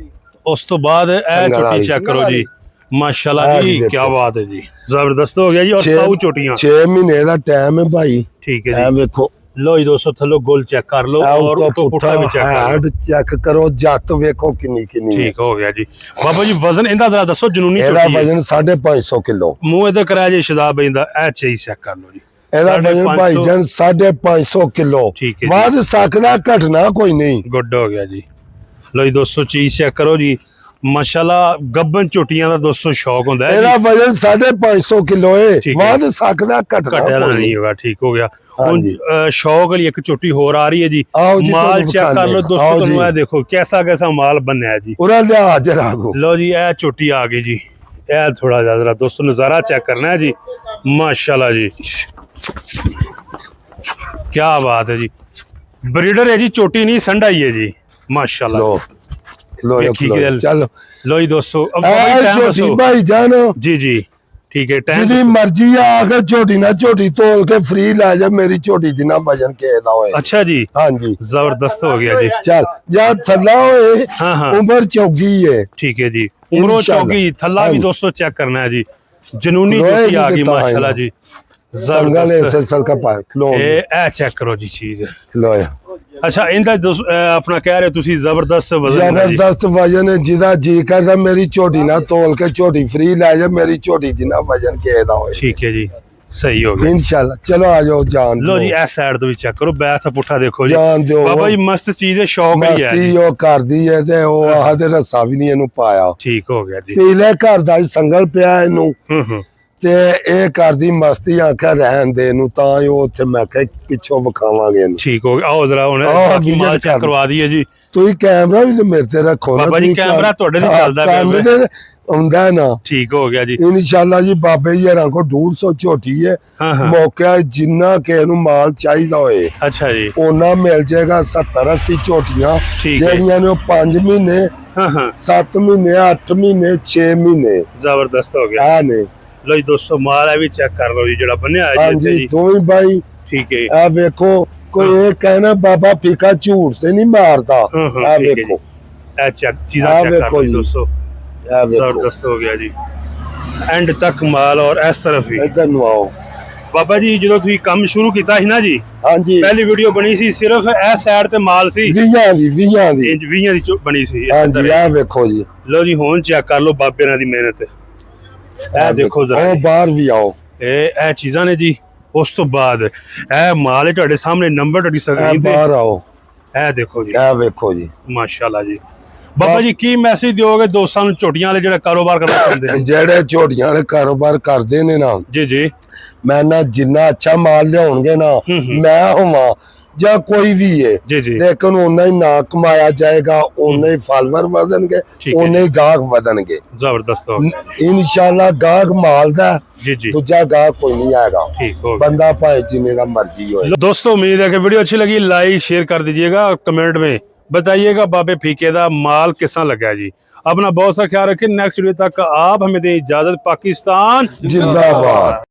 ਉਸ ਤੋਂ ਬਾਅਦ ਇਹ ਝੋਟੀ ਚੈੱਕ ਕਰੋ ਜੀ। ਮਾਸ਼ਾਅੱਲਾ ਜੀ, ਕੀ ਬਾਤ ਹੈ ਜੀ, ਜ਼ਬਰਦਸਤ ਹੋ ਗਿਆ ਜੀ। ਔਰ ਸਾਊ ਝੋਟੀਆਂ 6 ਮਹੀਨੇ ਦਾ ਟਾਈਮ ਹੈ ਭਾਈ। ਠੀਕ ਹੈ ਇਹ ਜੀ। ਵੇਖੋ ਲੋ ਜੀ ਦੋਸਤੋ, ਥੱਲੋਂ ਗੋਲ ਚੈੱਕ ਕਰ ਲਓ ਔਰ ਉੱਤੋਂ ਪੁੱਠਾ ਵੀ ਚੈੱਕ ਕਰ ਲਓ। ਚੈੱਕ ਕਰੋ ਜੱਤ ਵੇਖੋ ਕਿੰਨੀ ਠੀਕ ਹੋ ਗਿਆ ਜੀ। ਬਾਬਾ ਜੀ ਵਜ਼ਨ ਇਹਦਾ ਜ਼ਰਾ ਦੱਸੋ, ਜਨੂਨੀ ਇਹਦਾ ਝੋਟੀ ਹੈ। ਵਜ਼ਨ 550 ਕਿਲੋ। ਮੂੰਹ ਇਹਦਾ ਕਰਾਇਆ ਜੀ ਸ਼ਦਾਬ ਬਈ ਦਾ, ਇਹ ਚੀਜ਼ ਚੈੱਕ ਕਰ ਲਓ ਜੀ। ਇਹਦਾ ਵਜ਼ਨ ਭਾਈ ਜਾਨ 550 ਕਿਲੋ। ਠੀਕ ਹੈ ਜੀ। ਵੱਧ ਸਕਦਾ ਘਟਣਾ ਕੋਈ ਨਹੀਂ। ਗੁੱਡ ਹੋ ਗਿਆ ਜੀ। ਲੋ ਜੀ ਦੋਸਤੋ, ਚੀਜ਼ ਚੈੱਕ ਕਰੋ ਜੀ। ਮਾਸ਼ਾਅੱਲਾ ਗੱਬਨ ਝੋਟੀਆਂ ਦਾ ਦੋਸਤੋ ਸ਼ੌਕ ਹੁੰਦਾ ਹੈ। ਇਹਦਾ ਵਜ਼ਨ 550 ਕਿਲੋ ਹੈ। ਠੀਕ ਹੈ। ਵੱਧ ਸਕਦਾ ਘਟਣਾ ਘਟਿਆ ਕੋਈ ਨਹੀਂ ਹੋਗਾ। ਠੀਕ ਹੋ ਗਿਆ। ਹੁਣ ਹਾਂਜੀ। ਸ਼ੌਕ ਵਾਲੀ ਇੱਕ ਝੋਟੀ ਹੋਰ ਆ ਰਹੀ ਹੈ ਜੀ। ਆਓ ਜੀ, ਮਾਲ ਤੁਹਾਨੂੰ ਚੈੱਕ ਕਰ ਲਓ ਦਿਖਾਉਂਦੇ। ਦੋਸਤੋ, ਆਓ ਤੁਹਾਨੂੰ ਜੀ। ਇਹ ਦੇਖੋ ਕੈਸਾ ਮਾਲ ਬਣਿਆ ਹੈ ਜੀ। ਉਹਦਾ ਲਿਹਾਜ਼ ਰਾਗੋ। ਲੋ ਜੀ, ਇਹ ਝੋਟੀ ਆ ਗਈ ਜੀ। ਇਹ ਥੋੜਾ ਜਿਹਾ ਜਰਾ ਦੋਸਤੋ ਨਜ਼ਾਰਾ ਚੈੱਕ ਕਰਨਾ ਹੈ ਜੀ। ਮਾਸ਼ਾਅੱਲਾ ਜੀ, ਕੀ ਬਾਤ ਹੈ ਜੀ। ਬਰੀਡਰ ਹੈ ਜੀ, ਝੋਟੀ ਨਹੀਂ ਸੰਡਾ ਹੀ ਹੈ ਜੀ। ਮਾਸ਼ਾਅੱਲਾ। ਲੋ ਚੱਲ ਲੋ ਜੀ ਦੋਸਤੋ, ਝੋਟੀ ਭਾਈ ਜਾਨ ਜੀ ਜੀ। ਠੀਕ ਹੈ। ਜਿਹਦੀ ਮਰਜ਼ੀ ਆ ਕੇ ਝੋਟੀ ਨਾ ਝੋਟੀ ਤੋਲ ਕੇ ਫ੍ਰੀ ਲੈ ਜਾ। ਮੇਰੀ ਝੋਟੀ ਜਿੰਨਾ ਵਜਨ ਕਿਹਦਾ ਹੋਏ। ਅੱਛਾ ਜੀ, ਹਾਂਜੀ ਜ਼ਬਰਦਸਤ ਹੋ ਗਿਆ ਜੀ। ਚੱਲ ਜਾਂ ਥੱਲਾ ਹੋਏ। ਹਾਂ ਹਾਂ, ਉਮਰ ਚੌਗੀ ਹੈ। ਠੀਕ ਹੈ ਜੀ। ਉਮਰੋਂ ਚੌਗੀ, ਥੱਲਾ ਵੀ ਦੋਸਤੋ ਚੈੱਕ ਕਰਨਾ ਹੈ ਜੀ। ਜਨੂਨੀ ਲੋਹੇ ਝੋਟੀ ਦੀ ਆ ਗਈ ਦਿੱਤਾ ਹੈ ਮਾਸ਼ਾਅੱਲਾ ਨਾ। ਜੀ। ਸੰਗਲ ਐਸੇ ਸਲਕਾ ਪਾ ਖਲੋ ਇਹ ਚੈੱਕ ਕਰੋ ਜੀ ਚੀਜ਼। ਲੋਇਆ ਅੱਛਾ, ਇਹਦਾ ਆਪਣਾ ਕਹਿ ਰਹੇ ਤੁਸੀਂ ਜ਼ਬਰਦਸਤ ਵਜ਼ਨ ਹੈ ਜੀ। ਜ਼ਬਰਦਸਤ ਵਜਨ ਹੈ। ਜਿਹਦਾ ਜੀ ਕਰਦਾ ਮੇਰੀ ਝੋਟੀ ਨਾ ਤੋਲ ਕੇ ਝੋਟੀ ਫ੍ਰੀ ਲੈ ਜਾ। ਮੇਰੀ ਝੋਟੀ ਜਿੰਨਾ ਵਜਨ ਕਿਹਦਾ ਹੋਏ। ਠੀਕ ਹੈ ਜੀ, ਸਹੀ ਹੋ ਗਿਆ इंशाल्लाह। चलो आ जाओ जान ਲੋ ਜੀ। ਇਸ ਸਾਈਡ ਤੋਂ ਵੀ ਚੈੱਕ ਕਰੋ, ਬੈਠ ਪੁੱਠਾ ਦੇਖੋ ਜੀ। ਜਾਨ ਦਿਓ। ਬਾਬਾ ਜੀ ਮਸਤ ਚੀਜ਼ ਹੈ, ਸ਼ੌਕ ਹੀ ਹੈ ਮਸਤੀ ਜੀ। ਉਹ ਕਰਦੀ ਹੈ ਤੇ ਉਹ ਆਹ ਤੇ ਰੱਸਾ ਵੀ ਨਹੀਂ ਇਹਨੂੰ ਪਾਇਆ। ਠੀਕ ਹੋ ਗਿਆ ਜੀ। ਪੀਲੇ ਘਰ ਦਾ ਹੀ ਸੰਗਲ ਪਿਆ ਇਹਨੂੰ ਹੂੰ। ਤੇ ਇਹ ਕਰਦੀ ਮਸਤੀ ਆਖਿਆ ਰਹਿਣ ਦੇ ਇਹਨੂੰ। ਤਾਂ ਹੀ ਉਹ ਉੱਥੇ ਮੈਂ ਕਿਹਾ ਪਿੱਛੋਂ ਵਿਖਾਵਾਂਗੇ ਇਹਨੂੰ। ਠੀਕ ਹੋ ਗਿਆ। ਆਓ ਜ਼ਰਾ ਹੁਣ ਵੀ ਮਾਲ ਚੈੱਕ ਕਰਵਾ ਦਈਏ ਜੀ। ਤੁਸੀਂ ਕੈਮਰਾ ਵੀ ਤੇ ਮੇਰੇ ਤੇ ਰੱਖੋ ਨਾ। ਬਾਬਾ ਜੀ, ਕੈਮਰਾ ਤੁਹਾਡੇ ਤੇ ਚੱਲਦਾ ਪਿਆ ਕੈਮਰੇ ਤੇ ਆਉਂਦਾ ਨਾ। ਠੀਕ ਹੋ ਗਿਆ ਜੀ। इंशाल्लाह जी बाबे जी हरां को 150 ਝੋਟੀ ਹੈ। ਹਾਂ ਹਾਂ। ਮੌਕਾ ਜਿੰਨਾ ਕਿਸੇ ਨੂੰ ਮਾਲ ਚਾਹੀਦਾ ਹੋਏ ਅੱਛਾ ਜੀ। ਉਹਨਾਂ ਮਿਲ ਜਾਏਗਾ। 70-80 ਝੋਟੀਆਂ ਠੀਕ ਹੈ। ਜਿਹੜੀਆਂ ਨੇ 5 ਮਹੀਨੇ ਹਾਂ ਹਾਂ, 7 ਮਹੀਨੇ 8 ਮਹੀਨੇ 6 ਮਹੀਨੇ ਜ਼ਬਰਦਸਤ ਹੋ ਗਿਆ। ਆ ਨੇ। ਲੋ ਜੀ ਦੋਸਤੋ, ਮਾਲ ਹੈ ਵੀ ਚੈੱਕ ਕਰ ਲਓ ਜੀ, ਜਿਹੜਾ ਬੰਨਿਆ ਹੈ ਜੀ ਇੱਥੇ ਹਾਂਜੀ ਜੀ। ਦੋਵੇਂ ਬਾਈ ਠੀਕ ਹੈ। ਆ ਵੇਖੋ। ਕੋਈ ਇਹ ਕਹਿਣਾ ਬਾਬਾ ਫੀਕਾ ਝੂਠ ਤੇ ਨਹੀਂ ਮਾਰਦਾ। ਹਾਂ ਹਾਂ, ਆ ਠੀਕ ਹੈ ਵੇਖੋ। ਇਹ ਚੈੱਕ ਚੀਜ਼ਾਂ ਆਹ ਚੈੱਕ ਕਰ ਵੇਖੋ ਲਓ ਜੀ। ਦੋਸਤੋ, ਆ ਵੇਖੋ ਜ਼ਬਰਦਸਤ ਹੋ ਗਿਆ ਜੀ। ਐਂਡ ਤੱਕ ਮਾਲ ਔਰ ਇਸ ਤਰਫ ਵੀ। ਇਧਰ ਨੂੰ ਆਓ। ਬਾਬਾ ਜੀ, ਜਦੋਂ ਤੁਸੀਂ ਕੰਮ ਸ਼ੁਰੂ ਕੀਤਾ ਸੀ ਨਾ ਜੀ, ਹਾਂਜੀ ਪਹਿਲੀ ਵੀਡੀਓ ਬਣੀ ਸੀ ਸਿਰਫ ਇਸ ਸਾਈਡ ਤੇ ਮਾਲ ਸੀ। 20 ਦੀ ਇੰਜ 20 ਦੀ ਬਣੀ ਸੀ। ਹਾਂਜੀ ਆ ਵੇਖੋ ਜੀ। ਲੋ ਜੀ, ਹੁਣ ਚੈੱਕ ਕਰ ਲਓ ਬਾਬੇ ਨਾਲ ਦੀ ਮਿਹਨਤ। ਇਹ ਦੇਖੋ ਜ਼ਰਾ ਉਹ ਬਾਹਰ ਵੀ ਆਓ। ਇਹ ਚੀਜ਼ਾਂ ਨੇ ਜੀ। ਉਸ ਤੋਂ ਬਾਅਦ ਇਹ ਮਾਲ ਹੈ ਤੁਹਾਡੇ ਸਾਹਮਣੇ, ਨੰਬਰ ਤੁਹਾਡੀ ਸਕਰੀਨ ਤੇ। ਬਾਹਰ ਆਓ। ਇਹ ਦੇਖੋ ਜੀ, ਆ ਵੇਖੋ ਜੀ। ਮਾਸ਼ਾਅੱਲਾ ਜੀ। ਬਾਬਾ ਜੀ, ਕੀ ਮੈਸੇਜ ਦਿਓਗੇ ਦੋਸਤਾਂ ਨੂੰ, ਝੋਟੀਆਂ ਵਾਲੇ ਜਿਹੜੇ ਕਾਰੋਬਾਰ ਕਰਨਾ ਚਾਹੁੰਦੇ ਨੇ? ਜਿਹੜੇ ਝੋਟੀਆਂ ਦੇ ਕਾਰੋਬਾਰ ਕਰਦੇ ਨੇ ਨਾ, ਜੀ ਜੀ। ਮੈਂ ਨਾ ਜਿੰਨਾ ਅੱਛਾ ਮਾਲ ਲਿਆਉਣਗੇ ਨਾ, ਮੈਂ ਹੋਵਾਂ ਜਾਂ ਕੋਈ ਵੀ ਹੈ, ਜੀ ਜੀ। ਲੇਕਿਨ ਉਹਨਾਂ ਹੀ ਨਾ ਕਮਾਇਆ ਜਾਏਗਾ, ਉਹਨਾਂ ਹੀ ਫਾਲੋਅਰ ਵਧਣਗੇ, ਠੀਕ ਹੈ ਉਹਨਾਂ ਹੀ ਗਾਹਕ ਵਧਣਗੇ। ਜ਼ਬਰਦਸਤ ਹੋ ਗਿਆ। ਇਨਸ਼ਾਅੱਲਾ ਗਾਹਕ ਮਾਲ ਦਾ, जी जी, ਦੂਜਾ ਗਾਹਕ ਕੋਈ नहीं आएगा। ठीक हो गया। बंदा भाई जिन्हें का मर्जी हो। दोस्तों, उम्मीद है कि वीडियो अच्छी लगी, लाइक शेयर कर दीजिएगा, कमेंट में बताइएगा बाबे फीके दा माल किसा लगा जी। अपना बहुत सा ख्याल रखें। नेक्स्ट वीडियो तक आप हमें दें इजाजत। पाकिस्तान जिंदाबाद।